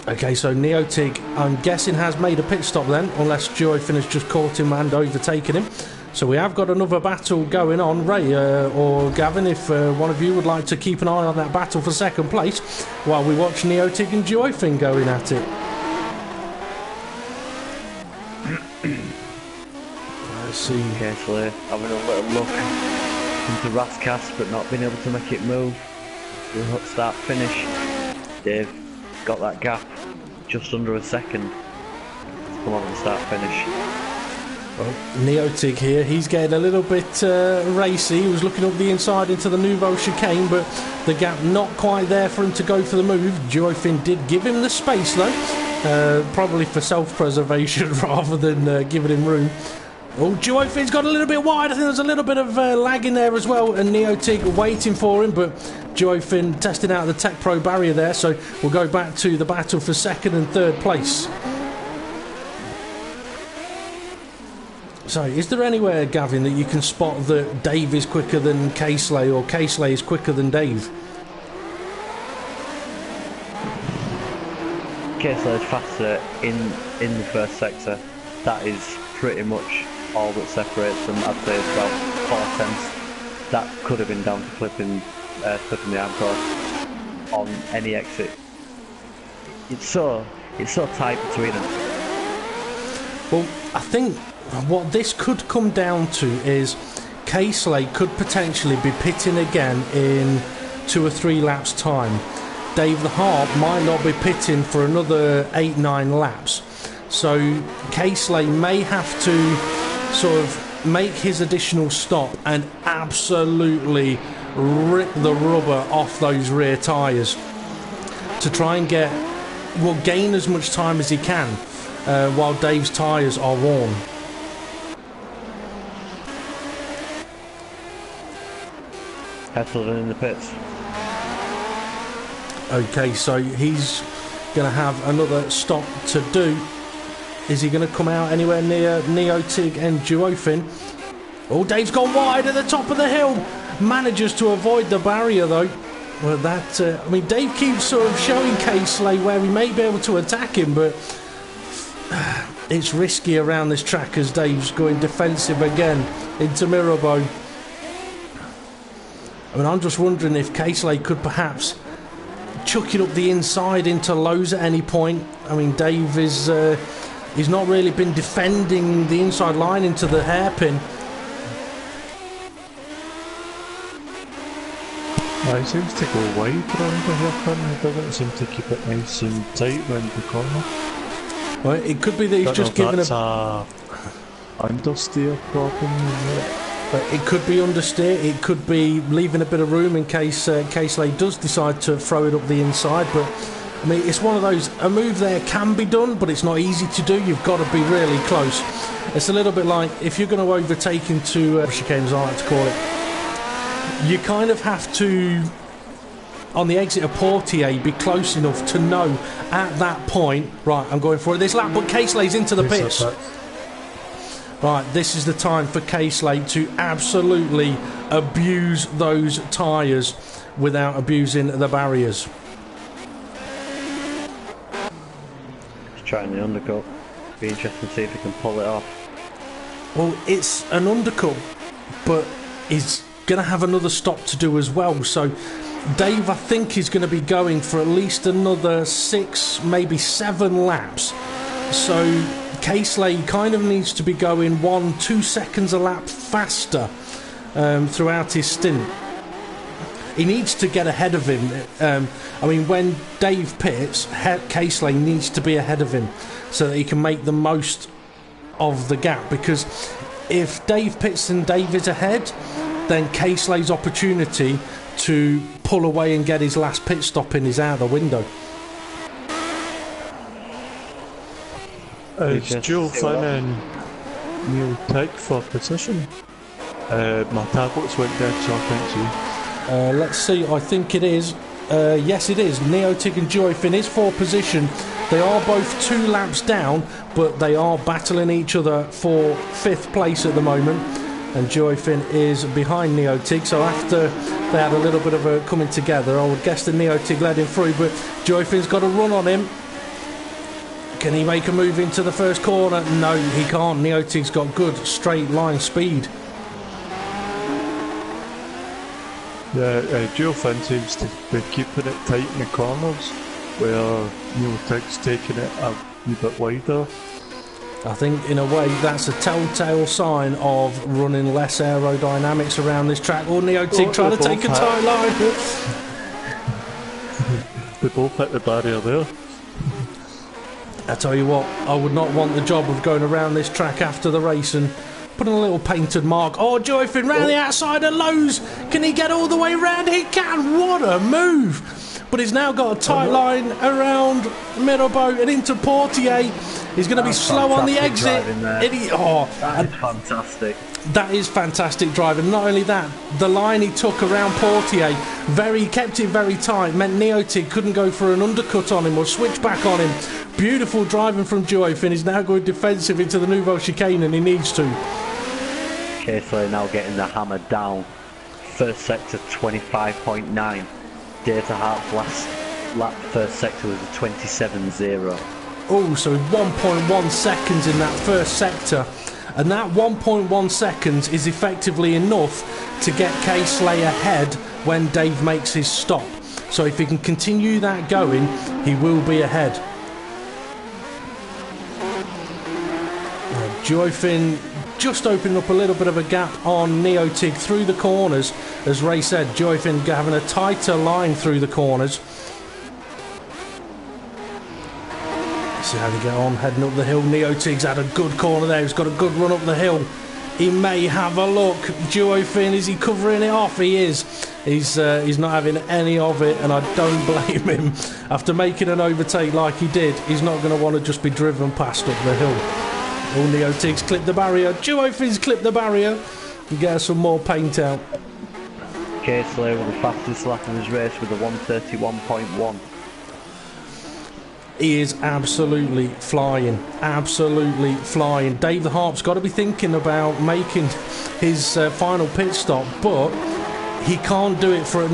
Okay, so Neotig, I'm guessing, has made a pit stop then, unless Duo Finn has just caught him and overtaken him. So we have got another battle going on. Ray or Gavin, if one of you would like to keep an eye on that battle for 2nd place while we watch Neotig and Duo Finn going at it. Let's see.
Casely having a little look into Rascas, but not being able to make it move. Start finish. Dave got that gap just under a second. Come on and start finish.
Well, Neotig here, he's getting a little bit racy. He was looking up the inside into the Nouveau chicane, but the gap not quite there for him to go for the move. Duo Finn did give him the space though, probably for self-preservation rather than giving him room. Oh, Duo Finn's got a little bit wide. I think there's a little bit of lag in there as well, and Neotig waiting for him, but Duo Finn testing out the Tech Pro barrier there, so we'll go back to the battle for 2nd and 3rd place. So, is there anywhere, Gavin, that you can spot that Dave is quicker than Casely, or Casely is quicker than Dave?
Casely is faster in the first sector. That is pretty much all that separates them. I'd say it's about 4/10. That could have been down to clipping the arm cord on any exit. It's so tight between them.
Well, I think what this could come down to is Casely could potentially be pitting again in 2 or 3 laps time. Dave the Harp might not be pitting for another 8-9 laps. So Casely may have to sort of make his additional stop and absolutely rip the rubber off those rear tyres to try and gain as much time as he can while Dave's tyres are warm.
Hesselden in the pits.
Okay, so he's going to have another stop to do. Is he going to come out anywhere near Neotig and Duo Finn? Oh, Dave's gone wide at the top of the hill. Manages to avoid the barrier though. Well, that I mean, Dave keeps sort of showing Casely where we may be able to attack him, but it's risky around this track as Dave's going defensive again into Mirabeau. I mean, I'm just wondering if Casely could perhaps chuck it up the inside into Lowe's at any point. I mean, Dave is he's not really been defending the inside line into the hairpin.
He seems to go wide around the hairpin. He doesn't seem to keep it nice and tight round the corner.
Well, it could be that he's just given
a understeer problem.
But it could be understeer, it could be leaving a bit of room in case Casely does decide to throw it up the inside. But I mean, it's one of those, a move there can be done, but it's not easy to do. You've got to be really close. It's a little bit like if you're going to overtake into chicane, as I like to call it. you kind of have to, on the exit of Portier, be close enough to know at that point, right, I'm going for this lap, but Caselay's into the pits. Right, this is the time for Caseley to absolutely abuse those tyres without abusing the barriers.
He's trying the undercut. Be interesting to see if he can pull it off.
Well, it's an undercut, but he's going to have another stop to do as well. So Dave, I think, is going to be going for at least another 6, maybe 7 laps. So Caseley kind of needs to be going 1-2 seconds a lap faster throughout his stint. He needs to get ahead of him. I mean, when Dave pits, Caseley needs to be ahead of him so that he can make the most of the gap. Because if Dave pits and Dave is ahead, then Caseley's opportunity to pull away and get his last pit stop in is out the window.
It's Joe Finn and Neil Tigg for position. My tablets went dead, so I can't see.
Let's see, I think it is. Yes, it is. Neotig and Joyfin is for position. They are both 2 laps down, but they are battling each other for 5th place at the moment. And Joyfin is behind Neotig, so after they had a little bit of a coming together, I would guess that Neotig led him through, but Joyfin's got a run on him. Can he make a move into the first corner? No, he can't. Neotig's got good straight line speed.
Yeah, Joe Finn seems to be keeping it tight in the corners, where Neil Tigg's taking it a wee bit wider.
I think, in a way, that's a telltale sign of running less aerodynamics around this track. Or Neotig trying to take a tight line.
They both hit the barrier there.
I tell you what, I would not want the job of going around this track after the race and putting a little painted mark. Oh, Joyfin round the outside of Lowe's. Can he get all the way round? He can. What a move. But he's now got a tight line around Mirabeau and into Portier. He's going to be slow on the exit.
That is fantastic.
That is fantastic driving. Not only that, the line he took around Portier, kept it very tight, meant Neotig couldn't go for an undercut on him or switch back on him. Beautiful driving from Joyfin. He's now going defensive into the Nouveau chicane, and he needs to.
Caseley now getting the hammer down. First sector 25.9. Dave the Hart's last lap first sector was a 27.0.
Oh, so 1.1 seconds in that first sector. And that 1.1 seconds is effectively enough to get Caseley ahead when Dave makes his stop. So if he can continue that going, he will be ahead. Joyfin just opening up a little bit of a gap on Neotig through the corners. As Ray said, Joyfin having a tighter line through the corners. See how they get on, heading up the hill. Neotig's had a good corner there. He's got a good run up the hill. He may have a look. Joyfin, is he covering it off? He is. He's not having any of it, and I don't blame him. After making an overtake like he did, he's not going to want to just be driven past up the hill. Oh, Neotig's clipped the barrier. Joyfin's clipped the barrier. And get some more paint out.
Caseley with the fastest lap of his race with a 1:31.1.
He is absolutely flying. Absolutely flying. Dave the Harp's got to be thinking about making his final pit stop, but he can't do it for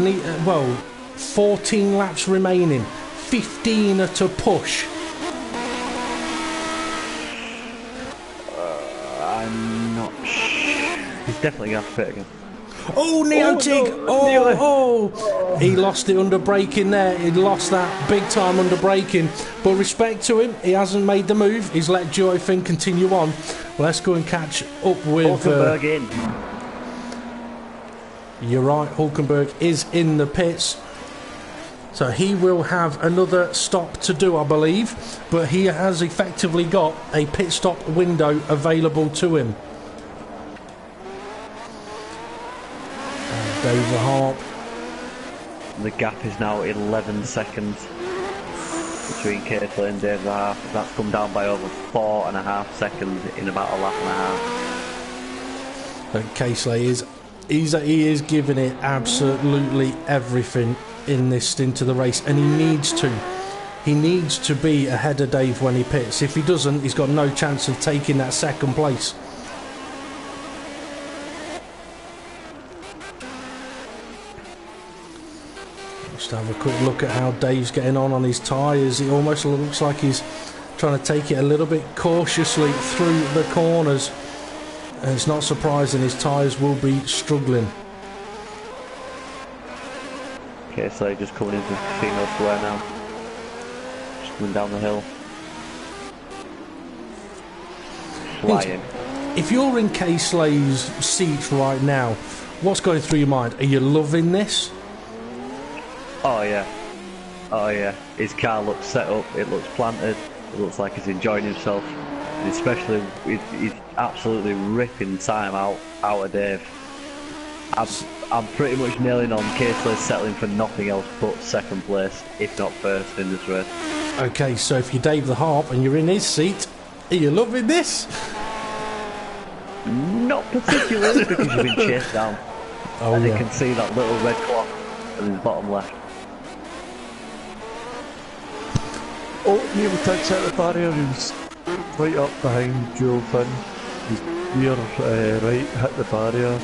14 laps remaining. 15 to push.
I'm not sure. He's definitely going to have to pit again.
Oh, Neotig! Oh, he lost it under braking there. He lost that big time under braking. But respect to him, he hasn't made the move. He's let Joyfin continue on. Well, let's go and catch up with...
Hulkenberg in.
You're right, Hulkenberg is in the pits. So he will have another stop to do, I believe. But he has effectively got a pit stop window available to him. Dave the Harp.
The gap is now 11 seconds between Caseley and Dave the Harp. That's come down by over 4.5 seconds in about a lap and a half.
And Caseley is He is giving it absolutely everything in this stint of the race, and he needs to. He needs to be ahead of Dave when he pits. If he doesn't, he's got no chance of taking that second place. Just have a quick look at how Dave's getting on his tyres. It almost looks like he's trying to take it a little bit cautiously through the corners. And it's not surprising his tyres will be struggling.
Okay, so just coming into Casino Square now. Just coming down the hill. Flying.
If you're in Kay Slay's seat right now, what's going through your mind? Are you loving this?
Oh yeah. Oh yeah. His car looks set up, it looks planted, it looks like he's enjoying himself. And especially, he's absolutely ripping time out of Dave. I'm pretty much nailing on Casely settling for nothing else but second place, if not first in this race.
Okay, so if you're Dave the Harp and you're in his seat, are you loving this?
Not particularly, because you've been chased down.
Oh,
and
yeah.
you can see that little red clock in his bottom left.
Oh, Neil takes out the barrier. He's right up behind Joe Finn. His rear right hit the barrier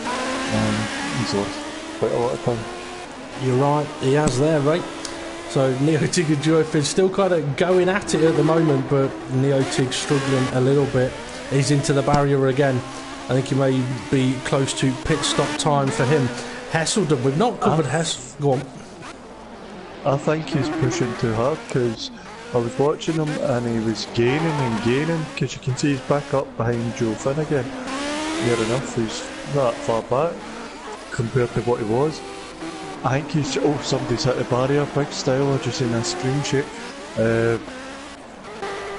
and he's lost quite a lot of time.
You're right, he has there, right? So Neotig and Joe Finn still kind of going at it at the moment, but Neotig struggling a little bit. He's into the barrier again. I think he may be close to pit stop time for him. Hesselden, we've not covered Hesselden. Go on.
I think he's pushing too hard because I was watching him and he was gaining and gaining because you can see he's back up behind Joe Finn again. Near enough, he's not that far back compared to what he was. I think he's... Oh, somebody's hit the barrier, big style, I've just seen a screen shake.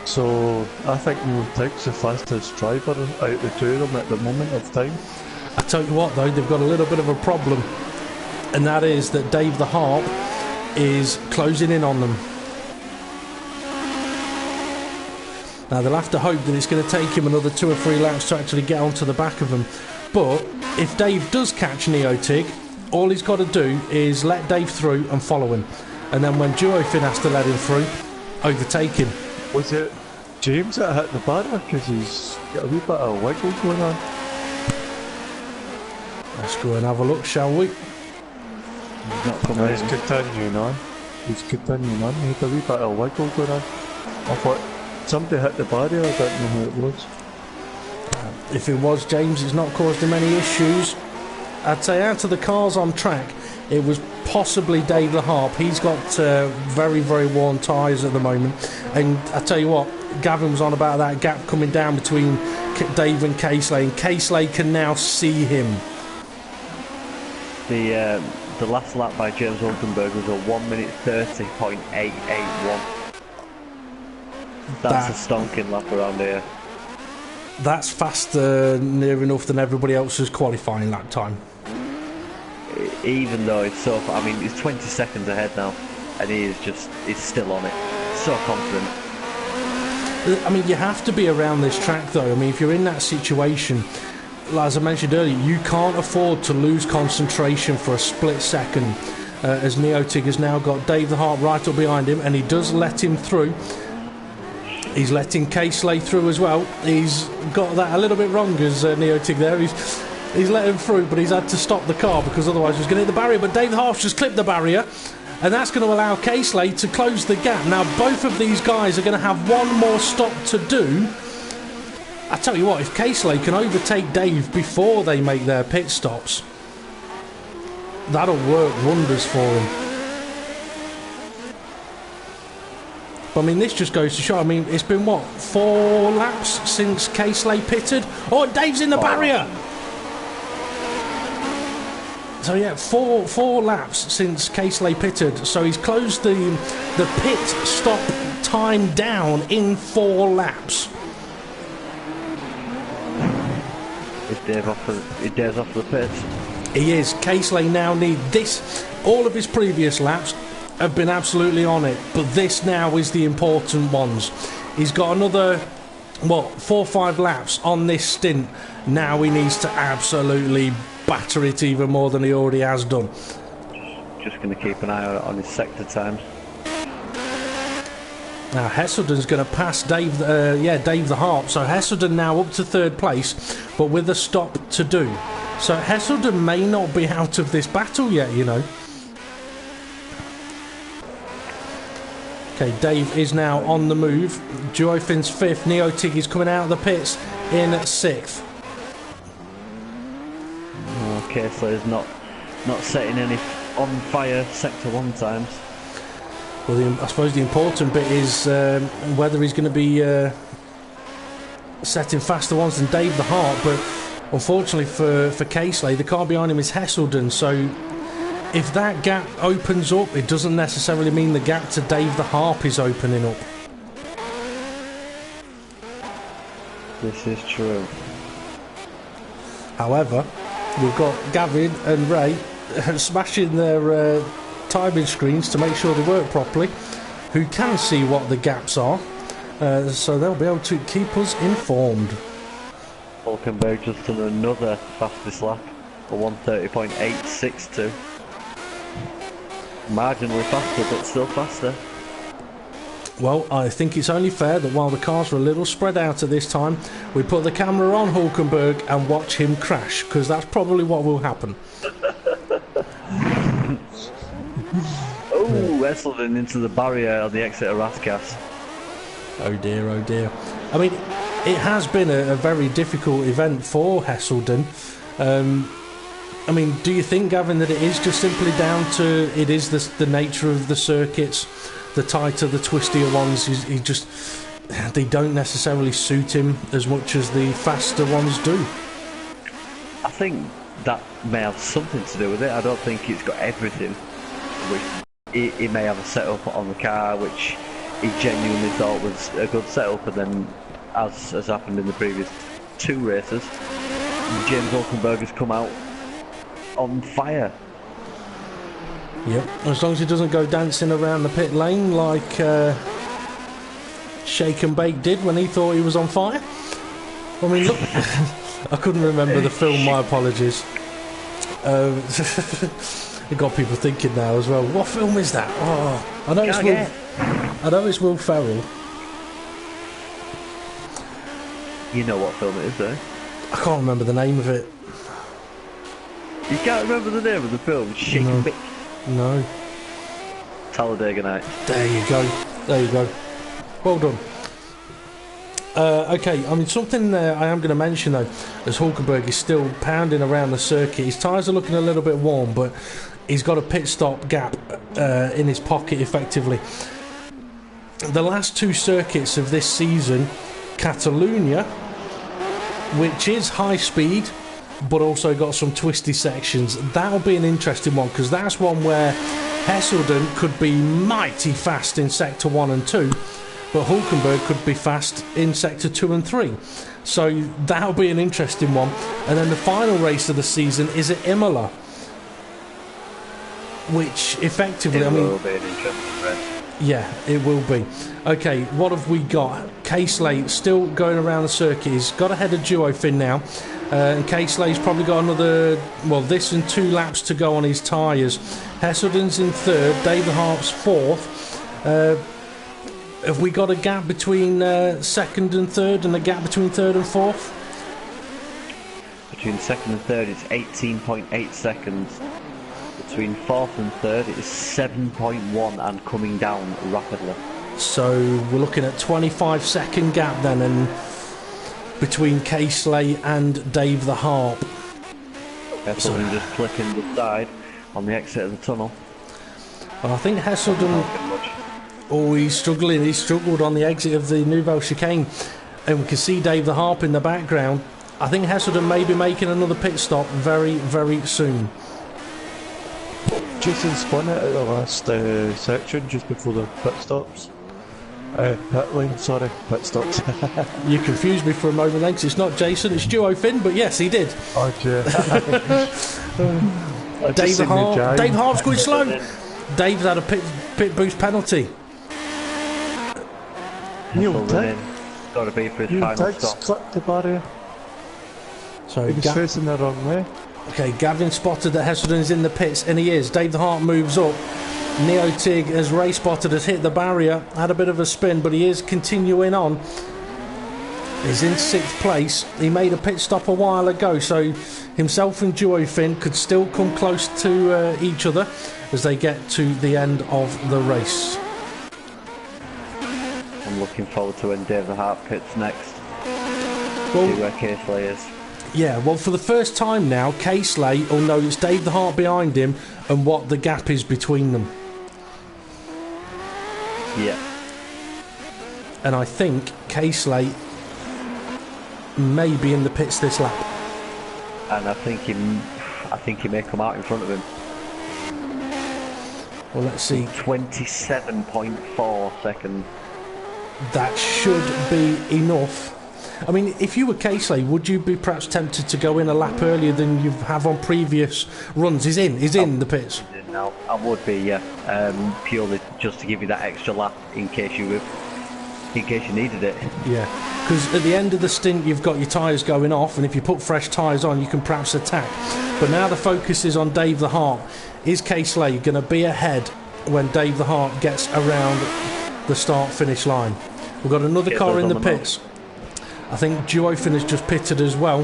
So I think Neil Tig's the fastest driver out of the two of them at the moment of time.
I tell you what though, they've got a little bit of a problem, and that is that Dave the Harp is closing in on them. Now they'll have to hope that it's going to take him another 2 or 3 laps to actually get onto the back of them. But if Dave does catch Neotig, all he's got to do is let Dave through and follow him. And then when Duofin has to let him through, overtake him.
Was it James that hit the barrier because he's got a wee bit of wiggle going on?
Let's go and have a look, shall we?
He's not coming in.
He's continuing on. He's continuing on. He had a wee bit of wiggle going on. I thought somebody hit the barrier, I don't know who it was.
If it was James, it's not caused him any issues. I'd say out of the cars on track, it was possibly Dave the Harp. He's got very, very worn tyres at the moment. And I tell you what, Gavin was on about that gap coming down between Dave and Casely, and Casely can now see him.
The last lap by James Hulkenberg was a 1 minute 30.881. That's a stonking lap around here.
That's faster near enough than everybody else's qualifying lap time.
Even though it's so far, I mean, he's 20 seconds ahead now, and he's still on it. So confident.
I mean, you have to be around this track though. I mean, if you're in that situation, as I mentioned earlier, you can't afford to lose concentration for a split second. As Neotig has now got Dave the Harp right up behind him, and he does let him through. He's letting Casely through as well. He's got that a little bit wrong as Neotig there. He's let him through, but he's had to stop the car because otherwise he was going to hit the barrier. But Dave the Harp's just clipped the barrier, and that's going to allow Casely to close the gap. Now both of these guys are going to have one more stop to do. I tell you what, if Casely can overtake Dave before they make their pit stops, that'll work wonders for him. But I mean, this just goes to show, I mean, it's been what, 4 laps since Casely pitted? Oh, and Dave's in the barrier! So yeah, four laps since Casely pitted. So he's closed the pit stop time down in 4 laps.
Is Dave's off the pits?
He is. Casely now need this. All of his previous laps have been absolutely on it, but this now is the important ones. He's got another, what, 4 or 5 laps on this stint. Now he needs to absolutely batter it even more than he already has done.
Just going to keep an eye on his sector times.
Now Hesselden's going to pass Dave the Harp. So Hesselden now up to third place, but with a stop to do. So Hesselden may not be out of this battle yet, you know. Okay, Dave is now on the move. Duofin's 5th. Neotig is coming out of the pits in 6th.
Okay, so he's not setting any on fire sector 1 times.
Well, I suppose the important bit is whether he's going to be setting faster ones than Dave the Harp, but unfortunately for Casely, the car behind him is Hesselden, so if that gap opens up, it doesn't necessarily mean the gap to Dave the Harp is opening up.
This is true.
However, we've got Gavin and Ray smashing their timing screens to make sure they work properly, who can see what the gaps are, so they'll be able to keep us informed.
Hulkenberg just done another fastest lap, a 1:30.862. Marginally faster, but still faster.
Well, I think it's only fair that while the cars are a little spread out at this time, we put the camera on Hulkenberg and watch him crash, because that's probably what will happen.
Oh, Hesselden into the barrier on the exit of Raskas.
Oh dear, oh dear. I mean, it has been a very difficult event for Hesselden. I mean, do you think, Gavin, that it is just simply down to it is the nature of the circuits, the tighter, the twistier ones, they don't necessarily suit him as much as the faster ones do?
I think that may have something to do with it. I don't think it's got everything. Which he may have a setup on the car which he genuinely thought was a good setup, and then, as has happened in the previous 2 races, James Hulkenberg has come out on fire.
Yep, as long as he doesn't go dancing around the pit lane like Shake and Bake did when he thought he was on fire. I mean, look, I couldn't remember the film, my apologies. It got people thinking now as well. What film is that? Oh, I know it's Will Ferrell.
You know what film it is, though?
I can't remember the name of it.
You can't remember the name of the film? Shake and Bake.
No.
Talladega Nights.
There you go. There you go. Well done. Okay, I mean, something I am going to mention, though, as Hulkenberg is still pounding around the circuit. His tyres are looking a little bit warm, but he's got a pit stop gap in his pocket, effectively. The last 2 circuits of this season, Catalonia, which is high speed, but also got some twisty sections. That'll be an interesting one, because that's one where Hesselden could be mighty fast in Sector 1 and 2, but Hulkenberg could be fast in Sector 2 and 3. So that'll be an interesting one. And then the final race of the season is at Imola, which effectively,
It will be an interesting race.
Yeah, it will be. Okay, what have we got? Casely still going around the circuit. He's got ahead of Duofin now. And Casely's probably got another, well, this and 2 laps to go on his tyres. Hesselden's in 3rd, David Harp's 4th. Have we got a gap between 2nd and 3rd, and a gap between 3rd and 4th?
Between 2nd and 3rd, it's 18.8 seconds. Between 4th and 3rd, it is 7.1 and coming down rapidly. So
we're looking at 25-second gap then, and between Casely and Dave the Harp.
Hesselden just clicking the side on the exit of the tunnel.
Well, I think Hesselden... Oh, he's struggling. He struggled on the exit of the Nouvelle Chicane. And we can see Dave the Harp in the background. I think Hesselden may be making another pit stop very, very soon.
Jason spun it at the last section just before the pit stops. Pit lane, sorry, pit stops.
You confused me for a moment then, 'cause it's not Jason, it's Duofin, but yes, he did.
Oh, dear.
Dave the Harp. Dave Harp's going slow. Dave's had a pit boost penalty.
Neil Tigg.
Got to be for his final stop.
Clipped the barrier.
So
he was facing the wrong way.
Okay, Gavin spotted that Hesselden's in the pits, and he is. Dave the Heart moves up. Neo Tig, as Ray spotted, has hit the barrier, had a bit of a spin, but he is continuing on. He's in 6th place. He made a pit stop a while ago, so himself and Duofin could still come close to each other as they get to the end of the race.
I'm looking forward to when Dave the Heart pits next.
Well,
See where Casely is.
yeah, well, for the first time now, Casely will know it's Dave the Heart behind him and what the gap is between them.
Yeah.
And I think Casely may be in the pits this lap.
And I think he may come out in front of him.
Well, let's see.
27.4 seconds.
That should be enough. I mean, if you were Casely, would you be perhaps tempted to go in a lap earlier than you have on previous runs? He's in the pits.
No, I would be, yeah. Purely just to give you that extra lap in case you needed it.
Yeah, because at the end of the stint you've got your tyres going off, and if you put fresh tyres on you can perhaps attack. But now the focus is on Dave the Heart. Is Casely going to be ahead when Dave the Heart gets around the start-finish line? We've got another car in the pits. I think Duofin has just pitted as well.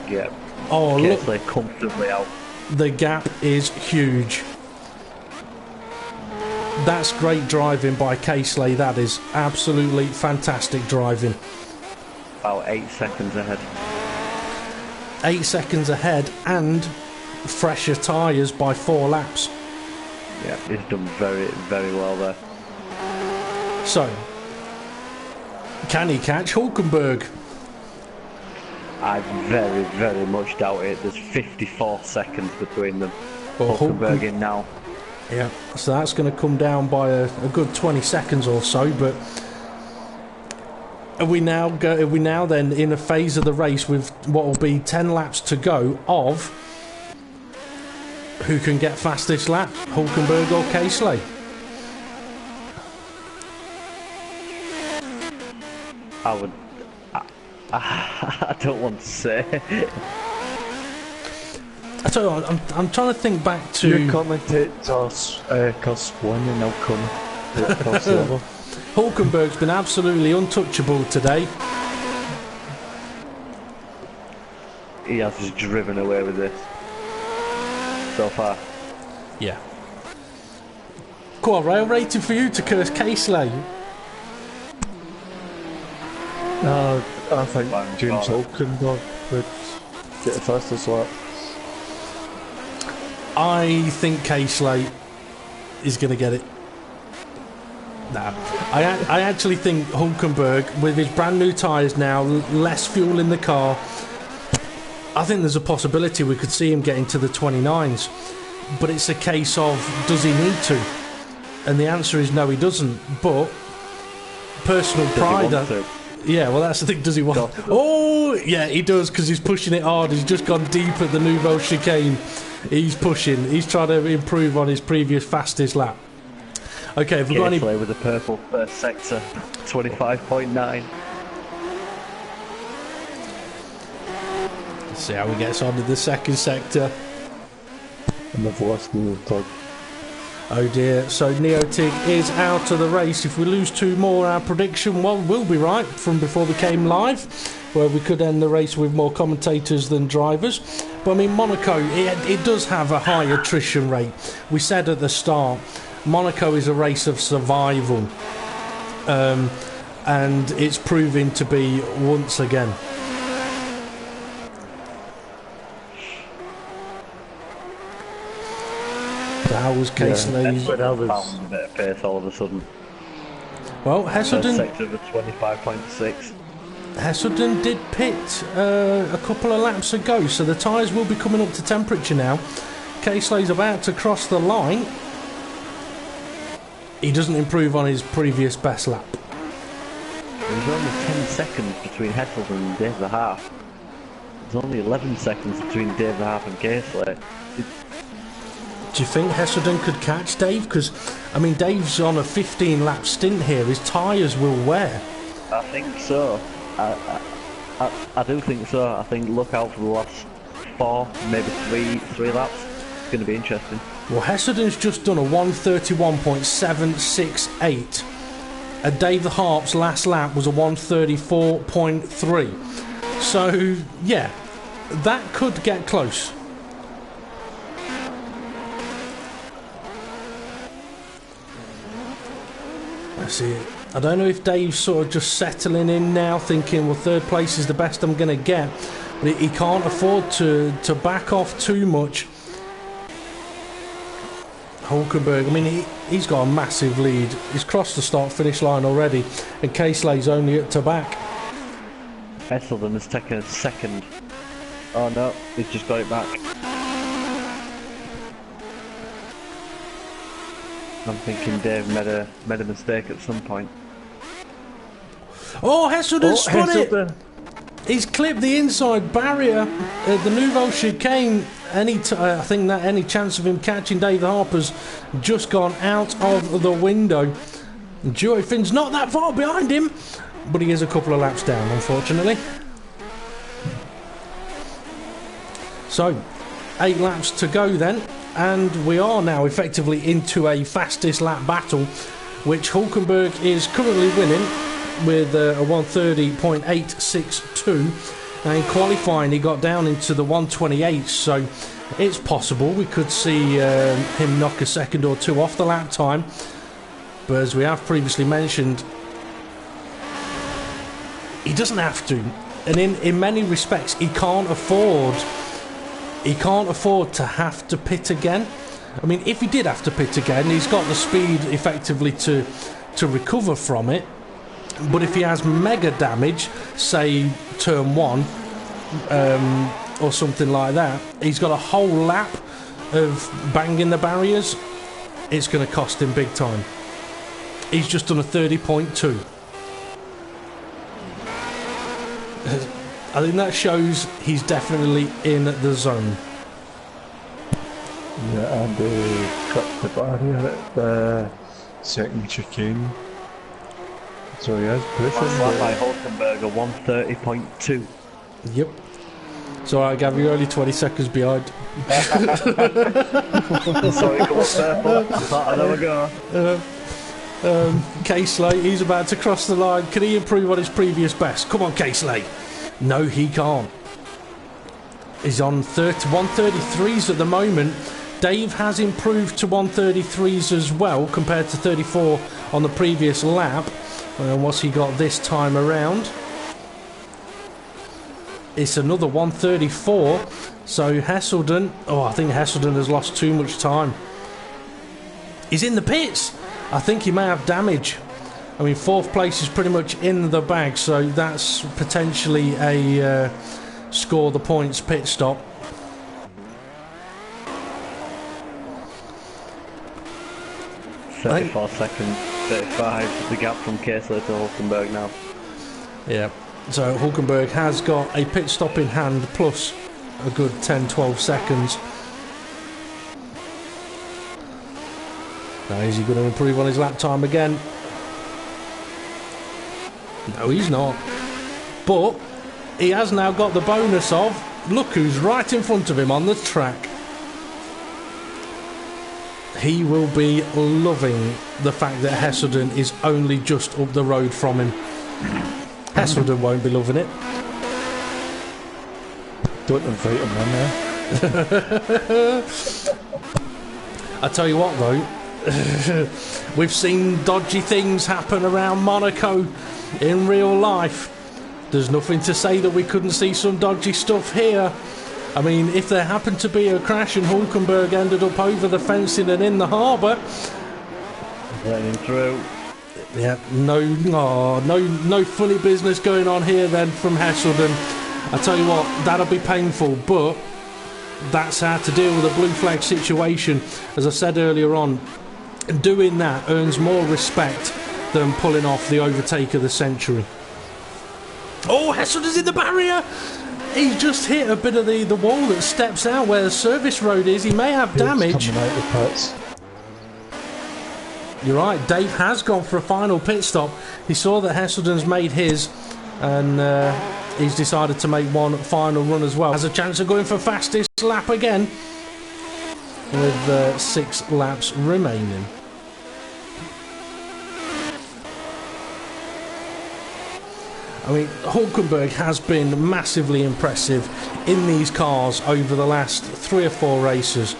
Yeah.
Oh, look.
Casely comfortably out.
The gap is huge. That's great driving by Casely. That is absolutely fantastic driving.
About 8 seconds ahead.
8 seconds ahead and fresher tyres by 4 laps.
Yeah, he's done very, very well there.
So, can he catch Hulkenberg?
I very, very much doubt it. There's 54 seconds between them.
Well,
Hulkenberg in now.
Yeah, so that's going to come down by a good 20 seconds or so, but are we now then in a phase of the race with what will be 10 laps to go of who can get fastest lap, Hulkenberg or Casely?
I don't want to say.
I tell you what, I'm trying to think back to...
You commentators, Cos 1 and now come Cos Silver.
Hulkenberg's been absolutely untouchable today.
He has just driven away with this so far.
Yeah. Go on, rail rating for you to curse Casely.
No, I think James Hulkenberg would get the fastest lap.
I think Casely is going to get it. Nah. I actually think Hulkenberg, with his brand new tyres now, less fuel in the car, I think there's a possibility we could see him getting to the 29s. But it's a case of, does he need to? And the answer is no, he doesn't. But personal pride... Yeah, well, that's the thing. Does he want... Oh, yeah, he does, because he's pushing it hard. He's just gone deep at the Nouveau chicane. He's pushing. He's trying to improve on his previous fastest lap. Okay, have we got any...
play with the purple first sector, 25.9.
Let's see how he gets on in the second sector.
And the last new tug.
Oh dear, so Neotig is out of the race. If we lose 2 more, our prediction will be right from before we came live, where we could end the race with more commentators than drivers. But I mean, Monaco, it does have a high attrition rate. We said at the start, Monaco is a race of survival, and it's proving to be once again. How was Casely?
Found a bit of pace all of a sudden.
Well, Hesselden...
Sector of a 25.6.
Hesselden did pit a couple of laps ago, so the tyres will be coming up to temperature now. Casely's about to cross the line. He doesn't improve on his previous best lap.
There's only 10 seconds between Hesselden and Dave the Half. There's only 11 seconds between Dave the Half and Casely.
Do you think Hesselden could catch Dave? Because, I mean, Dave's on a 15-lap stint here. His tyres will wear.
I think so. I do think so. I think look out for the last 4, maybe three laps. It's going to be interesting.
Well, Hesselden's just done a 131.768. And David Harp's last lap was a 134.3. So, yeah, that could get close. Let's see. I don't know if Dave's sort of just settling in now, thinking, well, third place is the best I'm going to get. But he can't afford to back off too much. Hulkenberg, I mean, he's got a massive lead. He's crossed the start-finish line already, and Caseley's only at to back.
Hesselden has taken a second. Oh no, he's just got it back. I'm thinking Dave made a mistake at some point.
Oh, Hesselden spun it! He's clipped the inside barrier at the Nouveau chicane. I think that any chance of him catching David Harper's just gone out of the window. Joey Finn's not that far behind him, but he is a couple of laps down, unfortunately. So, 8 laps to go then, and we are now effectively into a fastest lap battle, which Hulkenberg is currently winning with a 130.862. And in qualifying he got down into the 128, so it's possible we could see him knock a second or two off the lap time. But as we have previously mentioned, he doesn't have to, and in many respects he can't afford to have to pit again. I mean, if he did have to pit again, he's got the speed effectively to recover from it. But if he has mega damage, say turn 1 or something like that, he's got a whole lap of banging the barriers. It's going to cost him big time. He's just done a 30.2. I think that shows he's definitely in the zone.
Yeah, and cut the barrier at the second chicane. So he is pushing.
That's like Hulkenberg, a 130.2.
Yep. It's alright, Gav, you're only 20 seconds behind.
Sorry, come up there, but I know we go.
Caseley, he's about to cross the line. Can he improve on his previous best? Come on, Caseley. No, he can't. He's on 133s at the moment. Dave has improved to 133s as well, compared to 34 on the previous lap. What's he got this time around? It's another 134. So Hesselden... Oh, I think Hesselden has lost too much time. He's in the pits. I think he may have damage. I mean, 4th place is pretty much in the bag, so that's potentially a score the points pit stop.
Thirty-four seconds, 35, the gap from Caseley to Hulkenberg now.
Yeah, so Hulkenberg has got a pit stop in hand, plus a good 10-12 seconds. Now, is he going to improve on his lap time again? No, he's not. But he has now got the bonus of, look who's right in front of him on the track. He will be loving the fact that Hesselden is only just up the road from him. Hesselden won't be loving it.
Don't invite him in there.
I tell you what though, we've seen dodgy things happen around Monaco in real life. There's nothing to say that we couldn't see some dodgy stuff here. I mean, if there happened to be a crash and Hulkenberg ended up over the fencing and in the harbour,
letting through.
Yeah, no funny business going on here then from Hesselden. I tell you what, that'll be painful, but that's how to deal with a blue flag situation. As I said earlier on, doing that earns more respect than pulling off the overtake of the century. Oh, Hesselden's in the barrier! He's just hit a bit of the wall that steps out where the service road is. He may have damage.
Coming out the pits.
You're right, Dave has gone for a final pit stop. He saw that Hesselden's made his, and he's decided to make one final run as well. Has a chance of going for fastest lap again with 6 laps remaining. I mean, Hulkenberg has been massively impressive in these cars over the last 3 or 4 races.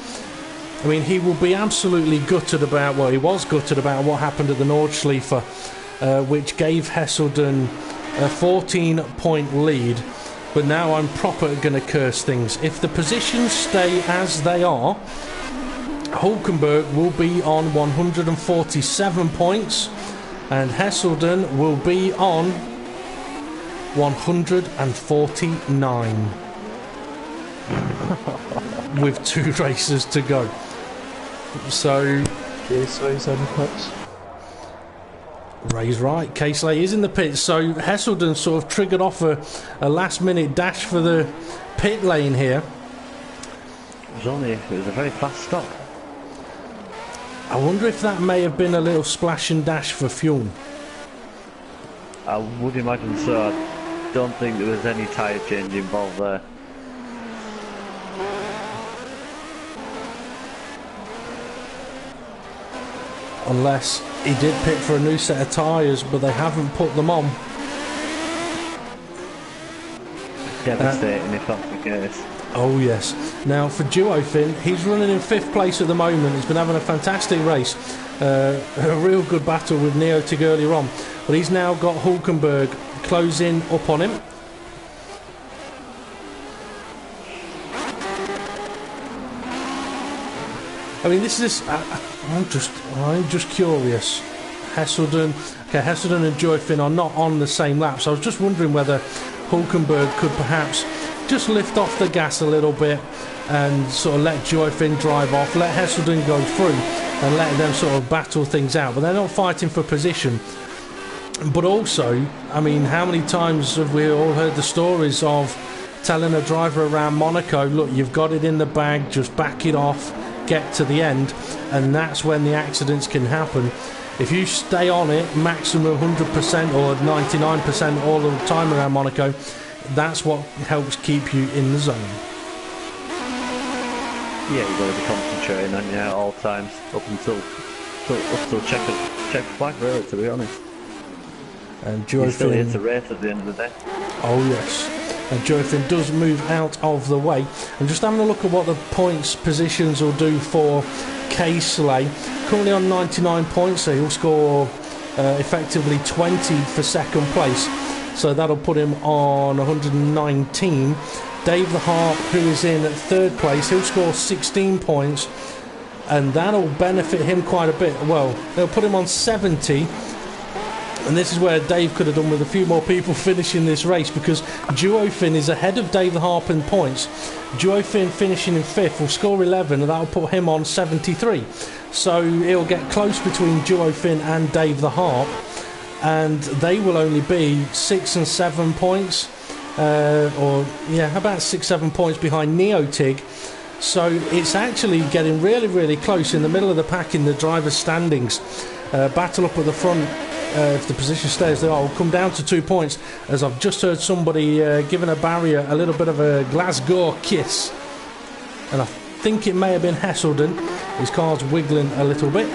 I mean, he will be absolutely gutted about, well, he was gutted about what happened at the Nordschleife, which gave Hesselden a 14-point lead. But now I'm proper going to curse things. If the positions stay as they are, Hulkenberg will be on 147 points and Hesselden will be on 149 with 2 races to go. So
Casey's in the pits.
Ray's right, Casey is in the pits, so Hesselden sort of triggered off a last minute dash for the pit lane here.
It was a very fast stop.
I wonder if that may have been a little splash and dash for fuel.
I would imagine so. I don't think there was any tyre change involved there.
Unless he did pit for a new set of tyres, but they haven't put them on.
Devastating if that's the case.
Oh yes. Now for Duofin, he's running in 5th place at the moment. He's been having a fantastic race. A real good battle with Neotig earlier on. But he's now got Hulkenberg closing up on him. I mean, this is... I'm just curious. Hesselden and Duofin are not on the same lap, so I was just wondering whether Hulkenberg could perhaps just lift off the gas a little bit and sort of let Duofin drive off, let Hesselden go through and let them sort of battle things out. But they're not fighting for position. But also, I mean, how many times have we all heard the stories of telling a driver around Monaco, look, you've got it in the bag, just back it off, get to the end, and that's when the accidents can happen. If you stay on it maximum 100% or 99% all the time around Monaco, that's what helps keep you in the zone.
Yeah, you've got to be concentrating on you at all times up until check flag, really, to be honest.
And
You're still here
Duofin,
to race at the end of the day.
oh yes, and Duofin does move out of the way. And just having a look at what the points positions will do for Casey. Currently on 99 points, so he'll score effectively 20 for 2nd place. So that'll put him on 119. Dave the Harp, who is in 3rd place, he'll score 16 points, and that'll benefit him quite a bit. Well, they'll put him on 70. And this is where Dave could have done with a few more people finishing this race, because Duofin is ahead of Dave the Harp in points. Duofin finishing in 5th will score 11, and that'll put him on 73. So it'll get close between Duofin and Dave the Harp, and they will only be 6 and 7 points, about 6-7 points behind Neotig. So it's actually getting really, really close in the middle of the pack in the drivers' standings. Battle up at the front. If the position stays there, I'll come down to 2 points, as I've just heard somebody giving a barrier a little bit of a Glasgow kiss, and I think it may have been Hesselden. His car's wiggling a little bit.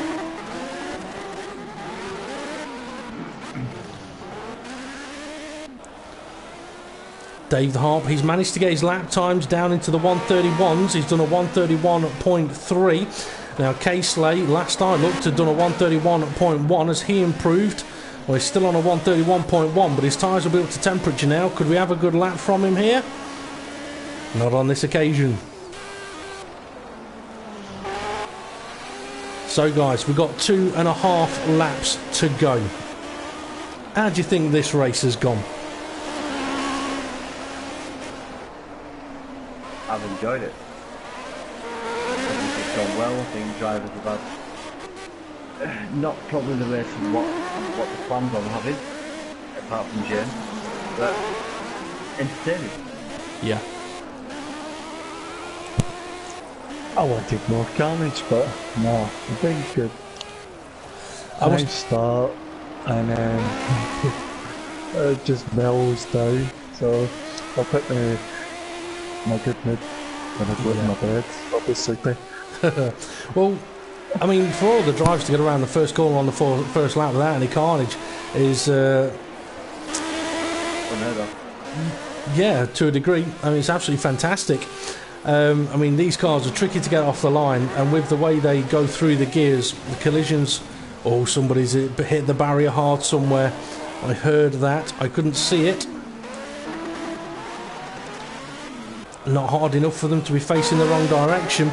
Dave the Harp, he's managed to get his lap times down into the 131s. He's done a 131.3. Now Casey, last I looked, had done a 131.1 as he improved. Well, he's still on a 131.1, but his tyres will be up to temperature now. Could we have a good lap from him here? Not on this occasion. So guys, we've got 2.5 laps to go. How do you think this race has gone?
I've enjoyed it. It's gone well. I think drivers have had not probably the race what the plans on having, apart from Jane, but entertaining.
Yeah.
I wanted more carnage, but no, I think good. Nice start, and then it just mellows down. so I'll put my good mood when I go to my bed. I'll be sleepy.
Well, I mean, for all the drives to get around the first corner on the first lap without any carnage is... yeah, to a degree. I mean, it's absolutely fantastic. I mean, these cars are tricky to get off the line, and with the way they go through the gears, the collisions... Oh, somebody's hit the barrier hard somewhere. I heard that. I couldn't see it. Not hard enough for them to be facing the wrong direction.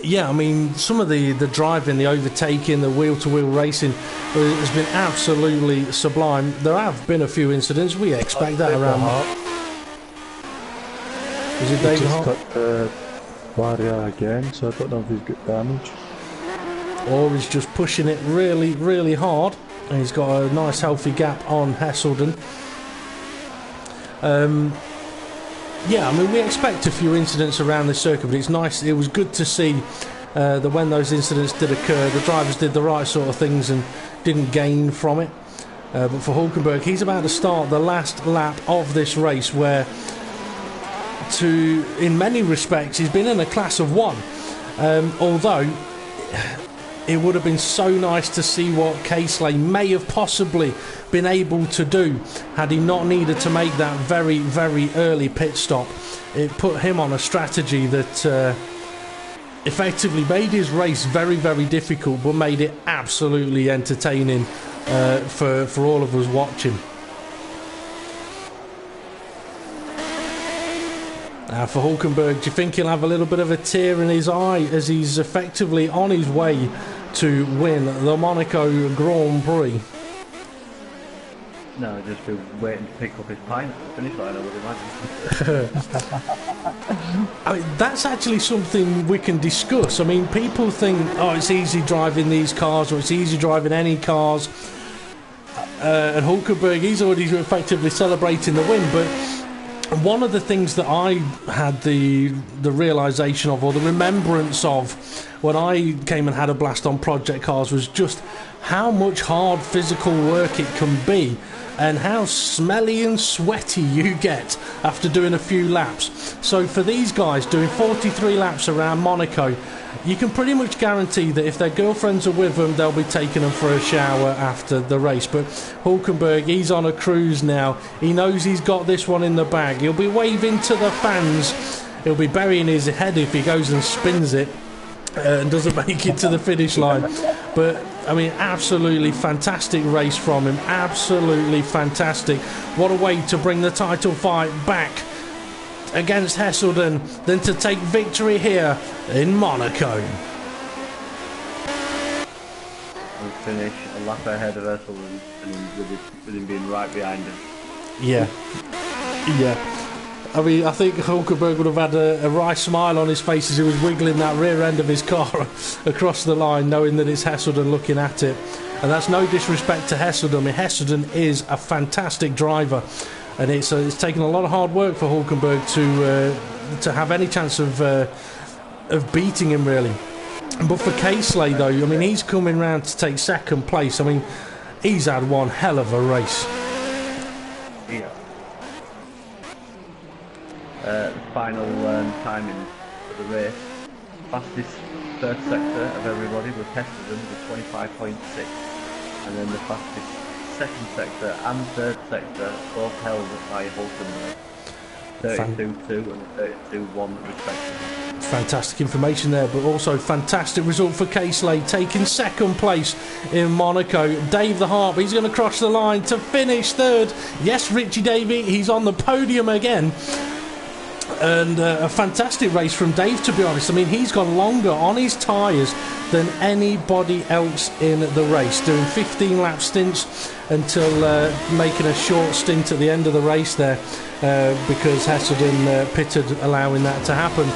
Yeah, I mean, some of the driving, the overtaking, the wheel-to-wheel racing has been absolutely sublime. There have been a few incidents. We expect that around. Is it David Hart?
Just cut the barrier again, so I don't know if he's got damage.
Or he's just pushing it really, really hard. And he's got a nice healthy gap on Hesselden. Yeah, I mean, we expect a few incidents around the circuit, but it's nice. It was good to see that when those incidents did occur, the drivers did the right sort of things and didn't gain from it. But for Hulkenberg, he's about to start the last lap of this race, where, in many respects, he's been in a class of one. Although it would have been so nice to see what Casely may have possibly been able to do had he not needed to make that very, very early pit stop. It put him on a strategy that effectively made his race very, very difficult, but made it absolutely entertaining for all of us watching. Now for Hulkenberg, do you think he'll have a little bit of a tear in his eye as he's effectively on his way to win the Monaco Grand Prix?
No, just be waiting to pick up his pint at the finish line, I would imagine.
I mean, that's actually something we can discuss. I mean, people think, oh, it's easy driving these cars, or it's easy driving any cars. And Hulkenberg, he's already effectively celebrating the win, but one of the things that I had the realisation of, or the remembrance of, when I came and had a blast on project cars, was just how much hard physical work it can be, and how smelly and sweaty you get after doing a few laps. So for these guys doing 43 laps around Monaco, you can pretty much guarantee that if their girlfriends are with them, they'll be taking them for a shower after the race. But Hulkenberg, he's on a cruise now. He knows he's got this one in the bag. He'll be waving to the fans. He'll be burying his head if he goes and spins it and doesn't make it to the finish line. But I mean, absolutely fantastic race from him. Absolutely fantastic. What a way to bring the title fight back against Hesselden than to take victory here in Monaco.
We'll finish a lap ahead of Hesselden, with him being right behind him.
Yeah. Yeah. I mean, I think Hulkenberg would have had a wry smile on his face as he was wiggling that rear end of his car across the line, knowing that it's Hesselden looking at it. And that's no disrespect to Hesselden. I mean, Hesselden is a fantastic driver, and it's taken a lot of hard work for Hulkenberg to have any chance of beating him, really. But for Casely, though, I mean, he's coming round to take second place. I mean, he's had one hell of a race.
Yeah. The final timing for the race. Fastest first sector of everybody was Hesselden with 25.6, and then the fastest second sector and third sector both held by Hulkenberg, 32.2 and 32.1 respectively.
Fantastic information there, but also fantastic result for Casely, taking second place in Monaco. Dave the Harp, he's going to cross the line to finish third. Yes, Richie Davey, he's on the podium again. And a fantastic race from Dave, to be honest. I mean, he's gone longer on his tyres than anybody else in the race, doing 15 lap stints until making a short stint at the end of the race there, because Hesselden pitted, allowing that to happen.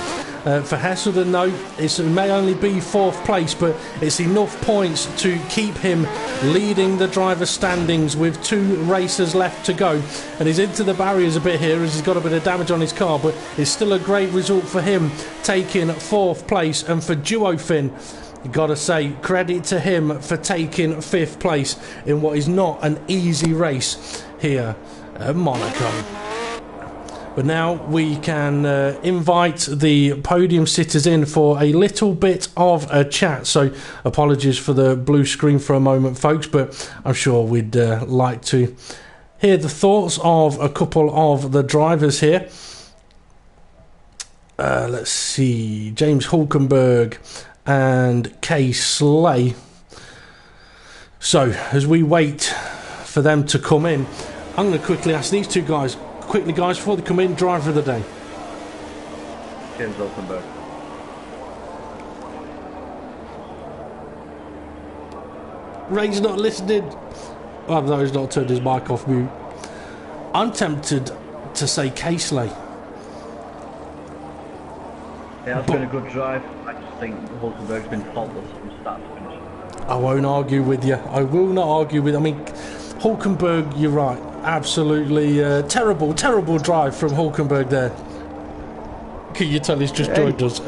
For Hesselden, though, it may only be fourth place, but it's enough points to keep him leading the driver's standings with 2 races left to go. And he's into the barriers a bit here as he's got a bit of damage on his car, but it's still a great result for him, taking fourth place. And for Duofin, you've got to say credit to him for taking fifth place in what is not an easy race here at Monaco. But now we can invite the podium sitters in for a little bit of a chat. So apologies for the blue screen for a moment, folks, but I'm sure we'd like to hear the thoughts of a couple of the drivers here. Let's see, James Hulkenberg and Kay Slay. So as we wait for them to come in, I'm going to quickly ask these two guys, guys, before they come in, driver of the day.
James Hulkenberg.
Ray's not listening. Oh, no, he's not turned his mic off mute. I'm tempted to say Casely.
Yeah, it's been a good drive. I just think Hulkenberg's been faultless from start to finish.
I won't argue with you. I will not argue with you. I mean, Hulkenberg, you're right. Absolutely terrible drive from Hulkenberg there. Can you tell he's just joined us?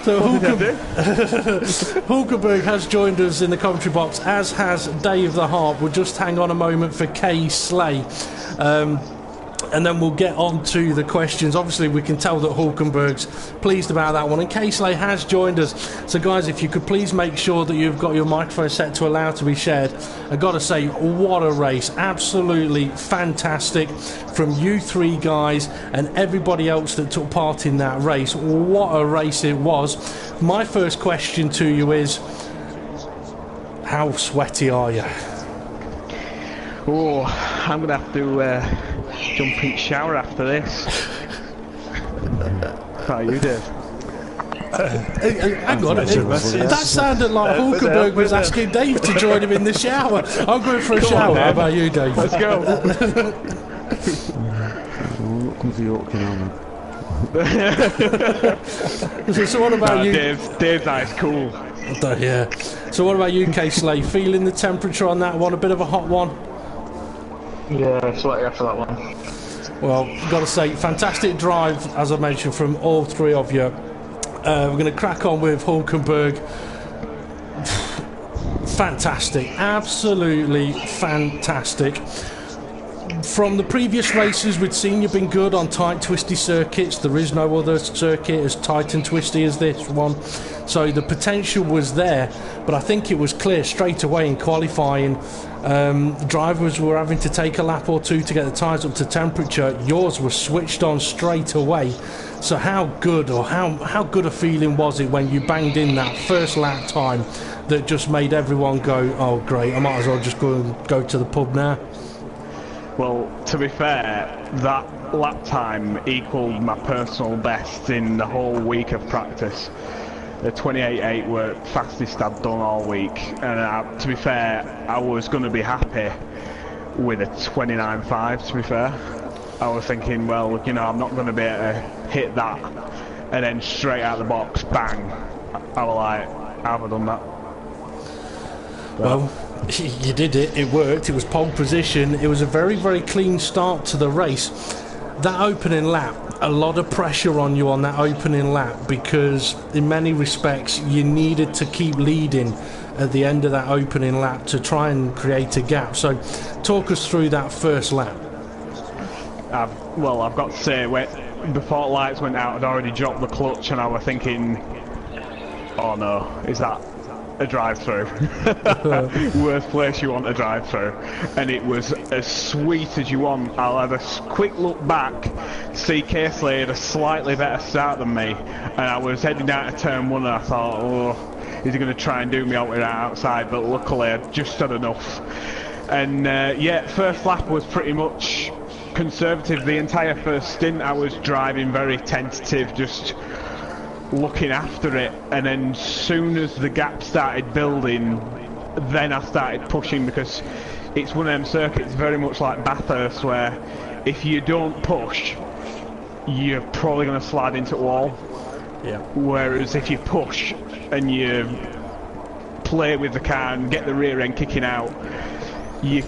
So Hulkenberg has joined us in the commentary box, as has Dave the Harp. We'll just hang on a moment for Kay Slay. And then we'll get on to the questions. Obviously, we can tell that Hulkenberg's pleased about that one. And Casey has joined us. So, guys, if you could please make sure that you've got your microphone set to allow to be shared. I've got to say, what a race. Absolutely fantastic from you three guys and everybody else that took part in that race. What a race it was. My first question to you is, how sweaty are you?
Oh, I'm going to have to... jump in shower after this. How are you, Dave?
Hang on, that sounded like Hulkenberg was asking Dave to join him in the shower. I'm going for a shower. How about you, Dave?
Let's go.
So what about you?
Dave's nice, cool.
Yeah. So what about you, K-Slay? Feeling the temperature on that one? A bit of a hot one?
Yeah, sweaty after that one.
Well, got to say, fantastic drive, as I mentioned, from all three of you. We're going to crack on with Hulkenberg. Fantastic, absolutely fantastic. From the previous races, we'd seen you've been good on tight, twisty circuits. There is no other circuit as tight and twisty as this one. So the potential was there, but I think it was clear straight away in qualifying. Drivers were having to take a lap or two to get the tyres up to temperature. Yours was switched on straight away. So how good a feeling was it when you banged in that first lap time that just made everyone go, oh great, I might as well just go to the pub now?
Well, to be fair, that lap time equalled my personal best in the whole week of practice. The 28.8 were fastest I'd done all week, and to be fair, I was going to be happy with a 29.5. To be fair, I was thinking, well, you know, I'm not going to be able to hit that, and then straight out of the box, bang! I was like, how have I done that?
Well, you did it. It worked. It was pole position. It was a very, very clean start to the race. That opening lap, a lot of pressure on you on that opening lap, because in many respects you needed to keep leading at the end of that opening lap to try and create a gap. So talk us through that first lap.
I've got to say, before lights went out, I'd already dropped the clutch, and I was thinking, oh no, is that a drive-through? Worst place you want a drive-through. And it was as sweet as you want. I'll have a quick look back, see Casey had a slightly better start than me, and I was heading down to turn one, and I thought, oh, is he going to try and do me out with that outside? But luckily I just had enough. And yeah, first lap was pretty much conservative. The entire first stint I was driving very tentative, just looking after it, and then soon as the gap started building, then I started pushing, because it's one of them circuits very much like Bathurst where if you don't push you're probably going to slide into a wall.
Yeah.
Whereas if you push and you play with the car and get the rear end kicking out, you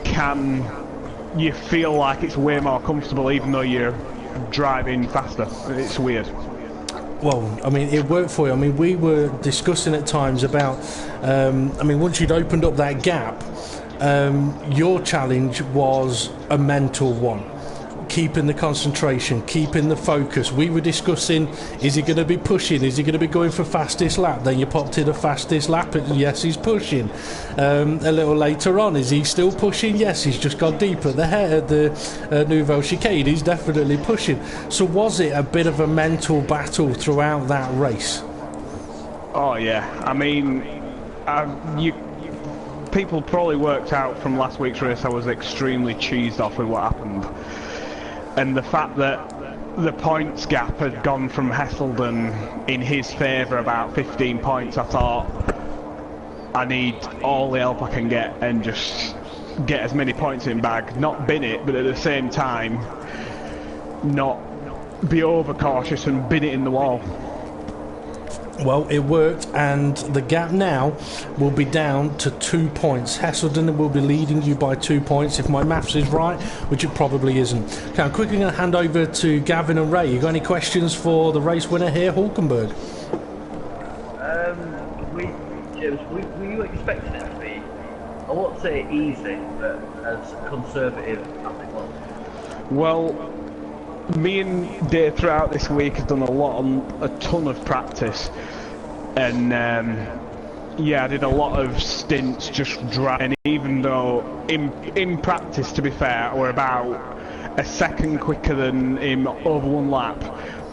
feel like it's way more comfortable even though you're driving faster. It's weird.
Well, I mean, it worked for you. I mean, we were discussing at times about, I mean, once you'd opened up that gap, Your challenge was a mental one. Keeping the concentration, keeping the focus. We were discussing, is he going to be pushing? Is he going to be going for fastest lap? Then you popped in a fastest lap, and yes, he's pushing. A little later on, is he still pushing? Yes, he's just gone deeper. The head, the Nouvelle Chicane, he's definitely pushing. So was it a bit of a mental battle throughout that race?
Oh yeah, I mean, people probably worked out from last week's race I was extremely cheesed off with what happened. And the fact that the points gap had gone from Hesselden in his favour about 15 points, I thought, I need all the help I can get and just get as many points in bag, not bin it, but at the same time not be overcautious and bin it in the wall.
Well, it worked, and the gap now will be down to 2 points. Hesselden will be leading you by 2 points, if my maths is right, which it probably isn't. Okay, I'm quickly going to hand over to Gavin and Ray. You got any questions for the race winner here, Hulkenberg?
James, were you expecting it to be, I won't say easy, but as conservative as it was?
Well, me and Dave throughout this week have done a ton of practice, and yeah, I did a lot of stints just driving. Even though in practice, to be fair, we're about a second quicker than him over one lap,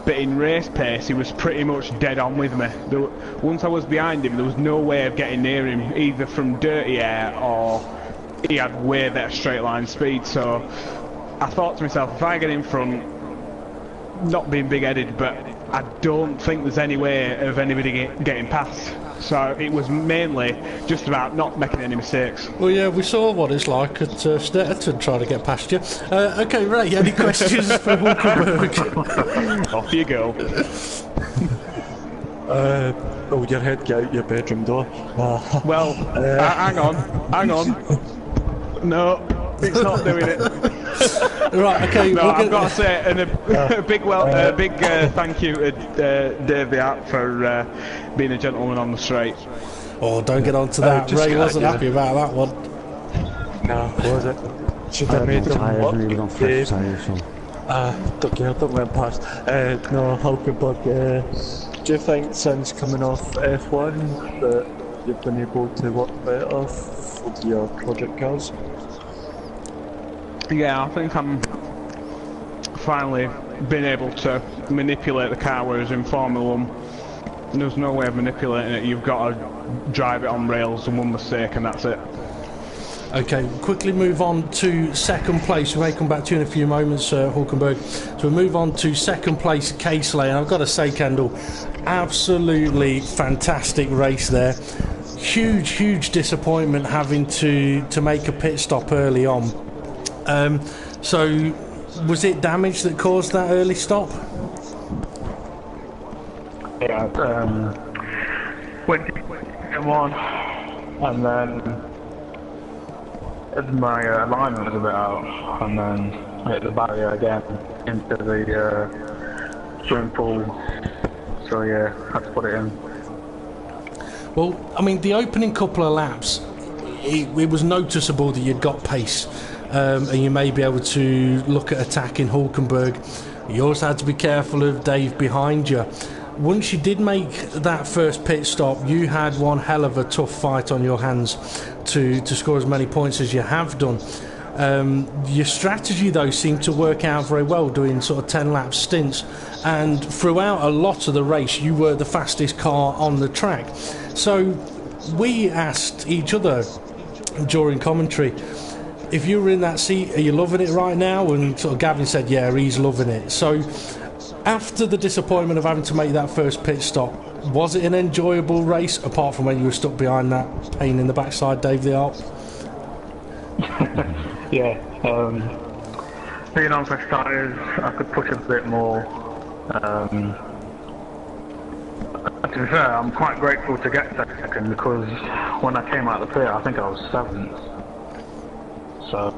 but in race pace he was pretty much dead on with me. Once I was behind him, there was no way of getting near him, either from dirty air or he had way better straight line speed. So I thought to myself, if I get in front, not being big-headed, but I don't think there's any way of anybody getting past. So it was mainly just about not making any mistakes.
Well, yeah, we saw what it's like at Stetterton trying to get past you. Okay, Ray, any questions for Hulkenberg?
Off you go.
Oh, your head get out your bedroom door.
Well, hang on. No, it's not doing it.
Right, okay.
No, I've got to say, and a big thank you to Dave the App for being a gentleman on the straight.
Oh, don't get on to that. Ray wasn't happy about that one.
No, was it? Should have made them work. Don't care, don't went past. No, Hulkenberg, do you think since coming off F1 that you've been able to work better for your project cars?
Yeah, I think I'm finally been able to manipulate the car, whereas in Formula 1 there's no way of manipulating it. You've got to drive it on rails and one mistake and that's it.
Okay, quickly move on to second place. We may come back to you in a few moments, Hulkenberg. So we'll move on to second place, Casely. And I've got to say, Kendall, absolutely fantastic race there. Huge disappointment having to make a pit stop early on. So was it damage that caused that early stop?
Yeah, went one, and then my alignment was a bit out, and then hit the barrier again into the swimming pool. So yeah, had to put it in.
Well, I mean, the opening couple of laps, it was noticeable that you'd got pace. And you may be able to look at attacking Hulkenberg. You also had to be careful of Dave behind you. Once you did make that first pit stop, you had one hell of a tough fight on your hands to score as many points as you have done. Your strategy, though, seemed to work out very well, doing sort of 10-lap stints, and throughout a lot of the race you were the fastest car on the track. So we asked each other during commentary, if you were in that seat, are you loving it right now? And sort of Gavin said, yeah, he's loving it. So after the disappointment of having to make that first pit stop, was it an enjoyable race, apart from when you were stuck behind that pain in the backside, Dave the Arp?
Yeah, being on fresh tyres, I could push a bit more. To be fair, I'm quite grateful to get second, because when I came out of the pit, I think I was 7th. So,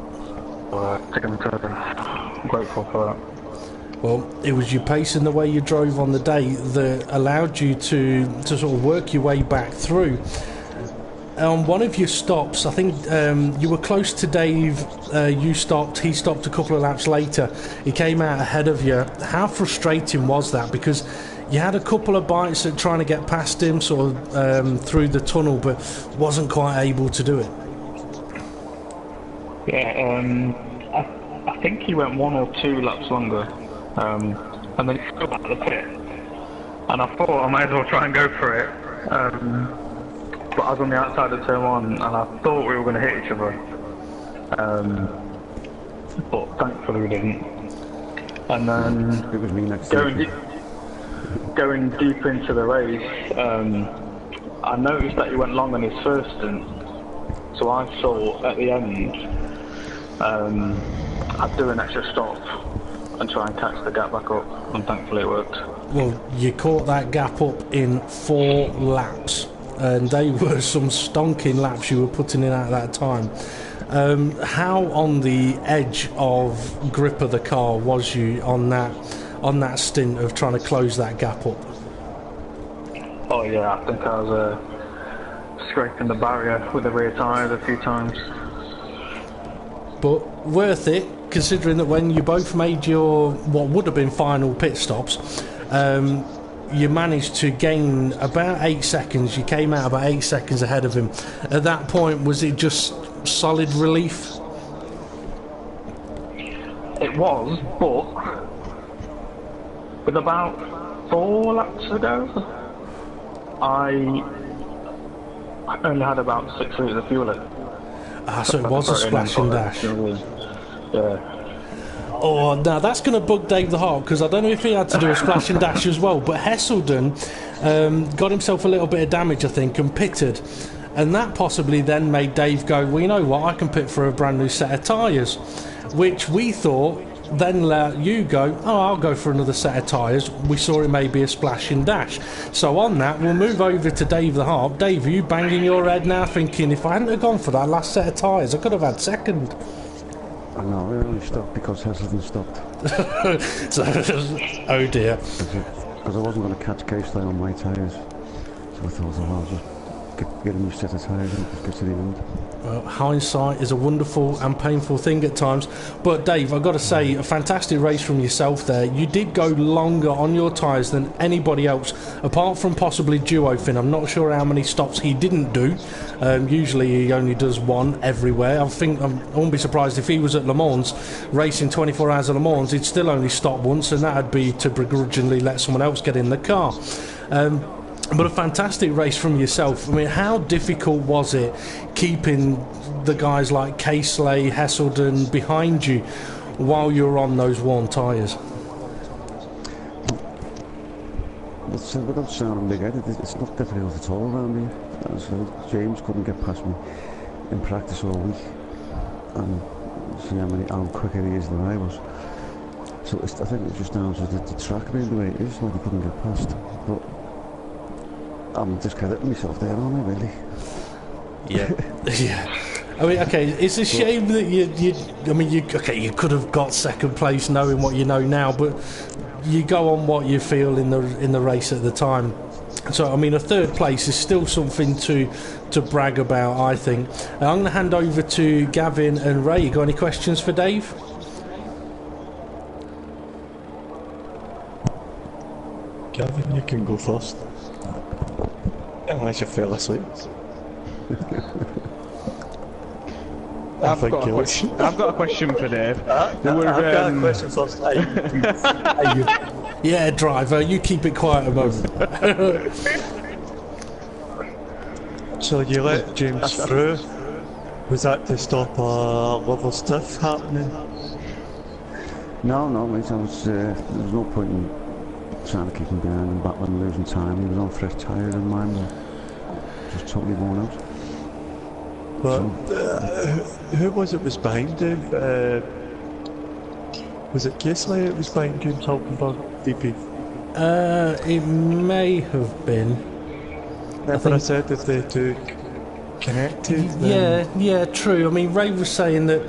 I'm grateful for that.
Well, it was your pace and the way you drove on the day that allowed you to sort of work your way back through. on one of your stops, I think you were close to Dave. You stopped. He stopped a couple of laps later. He came out ahead of you. How frustrating was that? Because you had a couple of bites at trying to get past him, sort of through the tunnel, but wasn't quite able to do it.
Yeah, I think he went 1 or 2 laps longer, and then he fell back to the pit. And I thought I might as well try and go for it. But I was on the outside of turn 1, and I thought we were going to hit each other. But thankfully we didn't. And then
it was me next
going deep into the race, I noticed that he went long on his first stint. So I thought at the end I'd do an extra stop and try and catch the gap back up, and thankfully it worked.
Well, you caught that gap up in 4 laps, and they were some stonking laps you were putting in at that time. How on the edge of grip of the car was you on that stint of trying to close that gap up?
Oh yeah, I think I was scraping the barrier with the rear tyres a few times.
But worth it, considering that when you both made your what would have been final pit stops, you managed to gain about 8 seconds. You came out about 8 seconds ahead of him. At that point, was it just solid relief?
It was, but with about 4 laps ago, I only had about 6 litres of fuel left.
So it was a splash and dash.
Yeah.
Oh, now that's going to bug Dave the Hart, because I don't know if he had to do a splash and dash as well, but Hesselden got himself a little bit of damage, I think, and pitted. And that possibly then made Dave go, well, you know what, I can pit for a brand new set of tyres, which we thought then let you go, oh, I'll go for another set of tyres. We saw it may be a splash and dash. So on that, we'll move over to Dave the Hart. Dave, are you banging your head now thinking, if I hadn't have gone for that last set of tyres, I could have had second?
I know, we only stopped because Hesselden stopped.
Oh dear.
Because I wasn't going to catch K-Slay on my tyres. So I thought, I'll just get a new set of tyres and just get to the end.
Well, hindsight is a wonderful and painful thing at times. But Dave, I've got to say, a fantastic race from yourself there. You did go longer on your tyres than anybody else, apart from possibly Duofin. I'm not sure how many stops he didn't do. Usually he only does 1 everywhere. I wouldn't be surprised if he was at Le Mans, racing 24 hours at Le Mans, he'd still only stop once, and that'd be to begrudgingly let someone else get in the car. But a fantastic race from yourself. I mean, how difficult was it keeping the guys like K-Slay, Hesselden behind you while you were on those worn tyres?
Without sounding big-headed, it's not difficult at all around here. So James couldn't get past me in practice all week, and see how quicker he is than I was. So I think it's just down to the track being the way it is, why he couldn't get past. But I'm discrediting myself there, aren't I, really?
Yeah. Yeah. I mean, okay, it's a shame that you could have got second place knowing what you know now, but you go on what you feel in the race at the time. So, I mean, a third place is still something to brag about, I think. I'm going to hand over to Gavin and Ray. You got any questions for Dave?
Gavin, you can go first. Unless you fell asleep.
I've got a question for Dave.
I've got a question first.
Yeah, driver, you keep it quiet a moment.
So you let James through. Was that to stop a level stiff happening?
No, mate, there was no point in trying to keep him behind and battling and losing time. He was on fresh tyres and mine were just totally worn out.
But who was it was behind you? Was it K-Slay that was behind James Hulkenberg, DP?
It may have been.
But I said that they two connected.
Yeah, true. I mean, Ray was saying that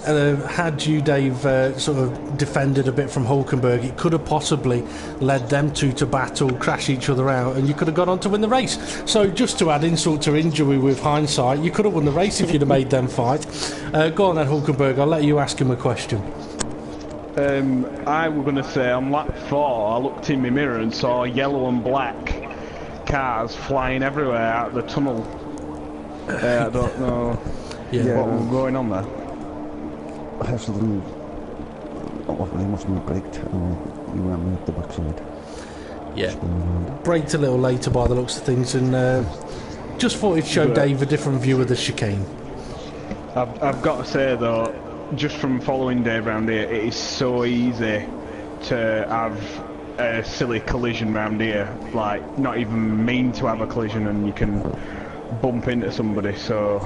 had you, Dave, sort of defended a bit from Hulkenberg, it could have possibly led them two to battle, crash each other out, and you could have gone on to win the race. So just to add insult to injury with hindsight, you could have won the race if you'd have made them fight. Go on then, Hulkenberg, I'll let you ask him a question.
I was going to say, on lap 4, I looked in my mirror and saw yellow and black cars flying everywhere out of the tunnel. I don't know what was going on there.
Hasselden, he must have braked and he ran me up the backside.
Yeah, braked a little later by the looks of things, and just thought it'd show Dave a different view of the chicane.
I've got to say though, just from following Dave around here, it is so easy to have a silly collision round here, like not even mean to have a collision and you can bump into somebody. So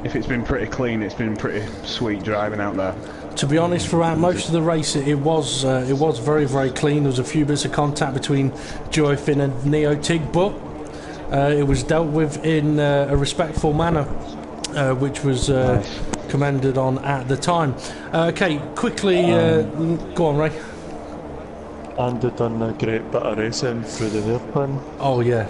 if it's been pretty clean, it's been pretty sweet driving out there.
To be honest, throughout most of the race, it was very, very clean. There was a few bits of contact between Joey Finn and Neotig, but it was dealt with in a respectful manner, which was commended on at the time. Okay, quickly, go on, Ray.
And they've done a great bit of racing through the hairpin.
Oh yeah,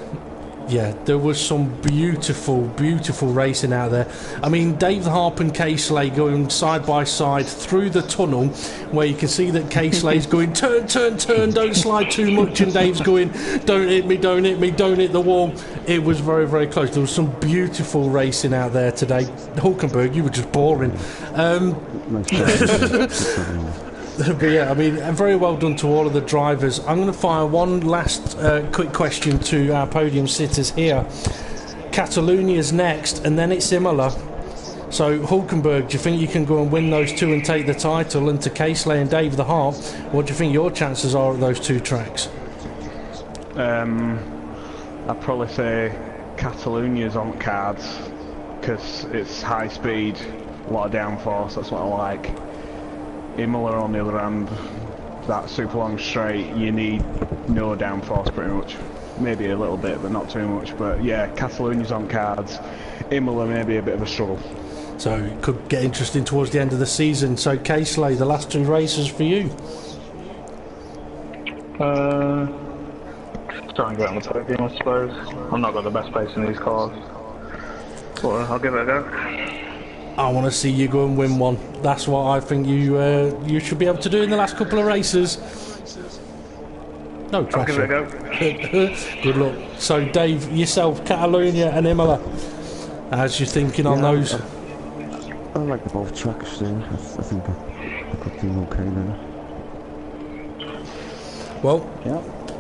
there was some beautiful, beautiful racing out there. I mean, Dave the Harp and K-Slay going side by side through the tunnel, where you can see that K-Slay's going turn, don't slide too much, and Dave's going don't hit me, don't hit the wall. It was very, very close. There was some beautiful racing out there today. Hulkenberg, you were just boring. But yeah, I mean, very well done to all of the drivers. I'm going to fire one last quick question to our podium sitters here. Catalonia's next, and then it's Imola. So, Hulkenberg, do you think you can go and win those two and take the title? And to K-Slay and Dave the Harp, what do you think your chances are at those two tracks?
I'd probably say Catalonia's on cards, because it's high speed, a lot of downforce, that's what I like. Imola, on the other hand, that super long straight, you need no downforce pretty much. Maybe a little bit, but not too much. But yeah, Catalonia's on cards. Imola may be a bit of a struggle.
So it could get interesting towards the end of the season. So K-Slay, the last two races for you.
Try and get on the podium, I suppose. I've not got the best pace in these cars. Well, I'll give it a go.
I want to see you go and win one. That's what I think you should be able to do in the last couple of races. No
I'll give it a
go. Good luck. So, Dave, yourself, Catalonia and Imola, as you're thinking on those?
I like the both tracks there. I think I could do okay there.
Well,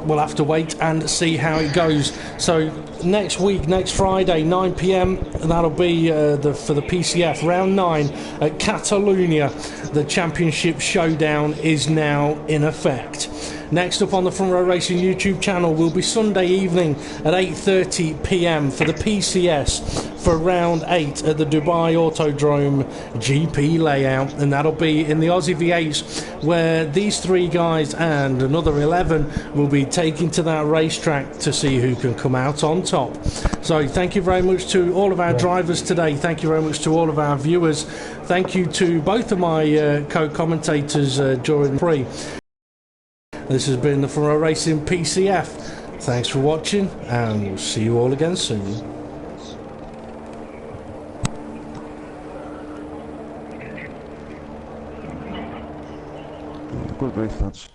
we'll have to wait and see how it goes. So next week, next Friday, 9 PM, and that'll be for the PCF Round 9 at Catalunya. The championship showdown is now in effect. Next up on the Front Row Racing YouTube channel will be Sunday evening at 8:30 PM for the PCS for Round 8 at the Dubai Autodrome GP layout, and that'll be in the Aussie V8s, where these three guys and another 11 will be taking to that racetrack to see who can come out on top. So thank you very much to all of our drivers today. Thank you very much to all of our viewers. Thank you to both of my co-commentators during the pre. This has been the Front Row Racing PCF. Thanks for watching, and we'll see you all again soon.
Good race, lads.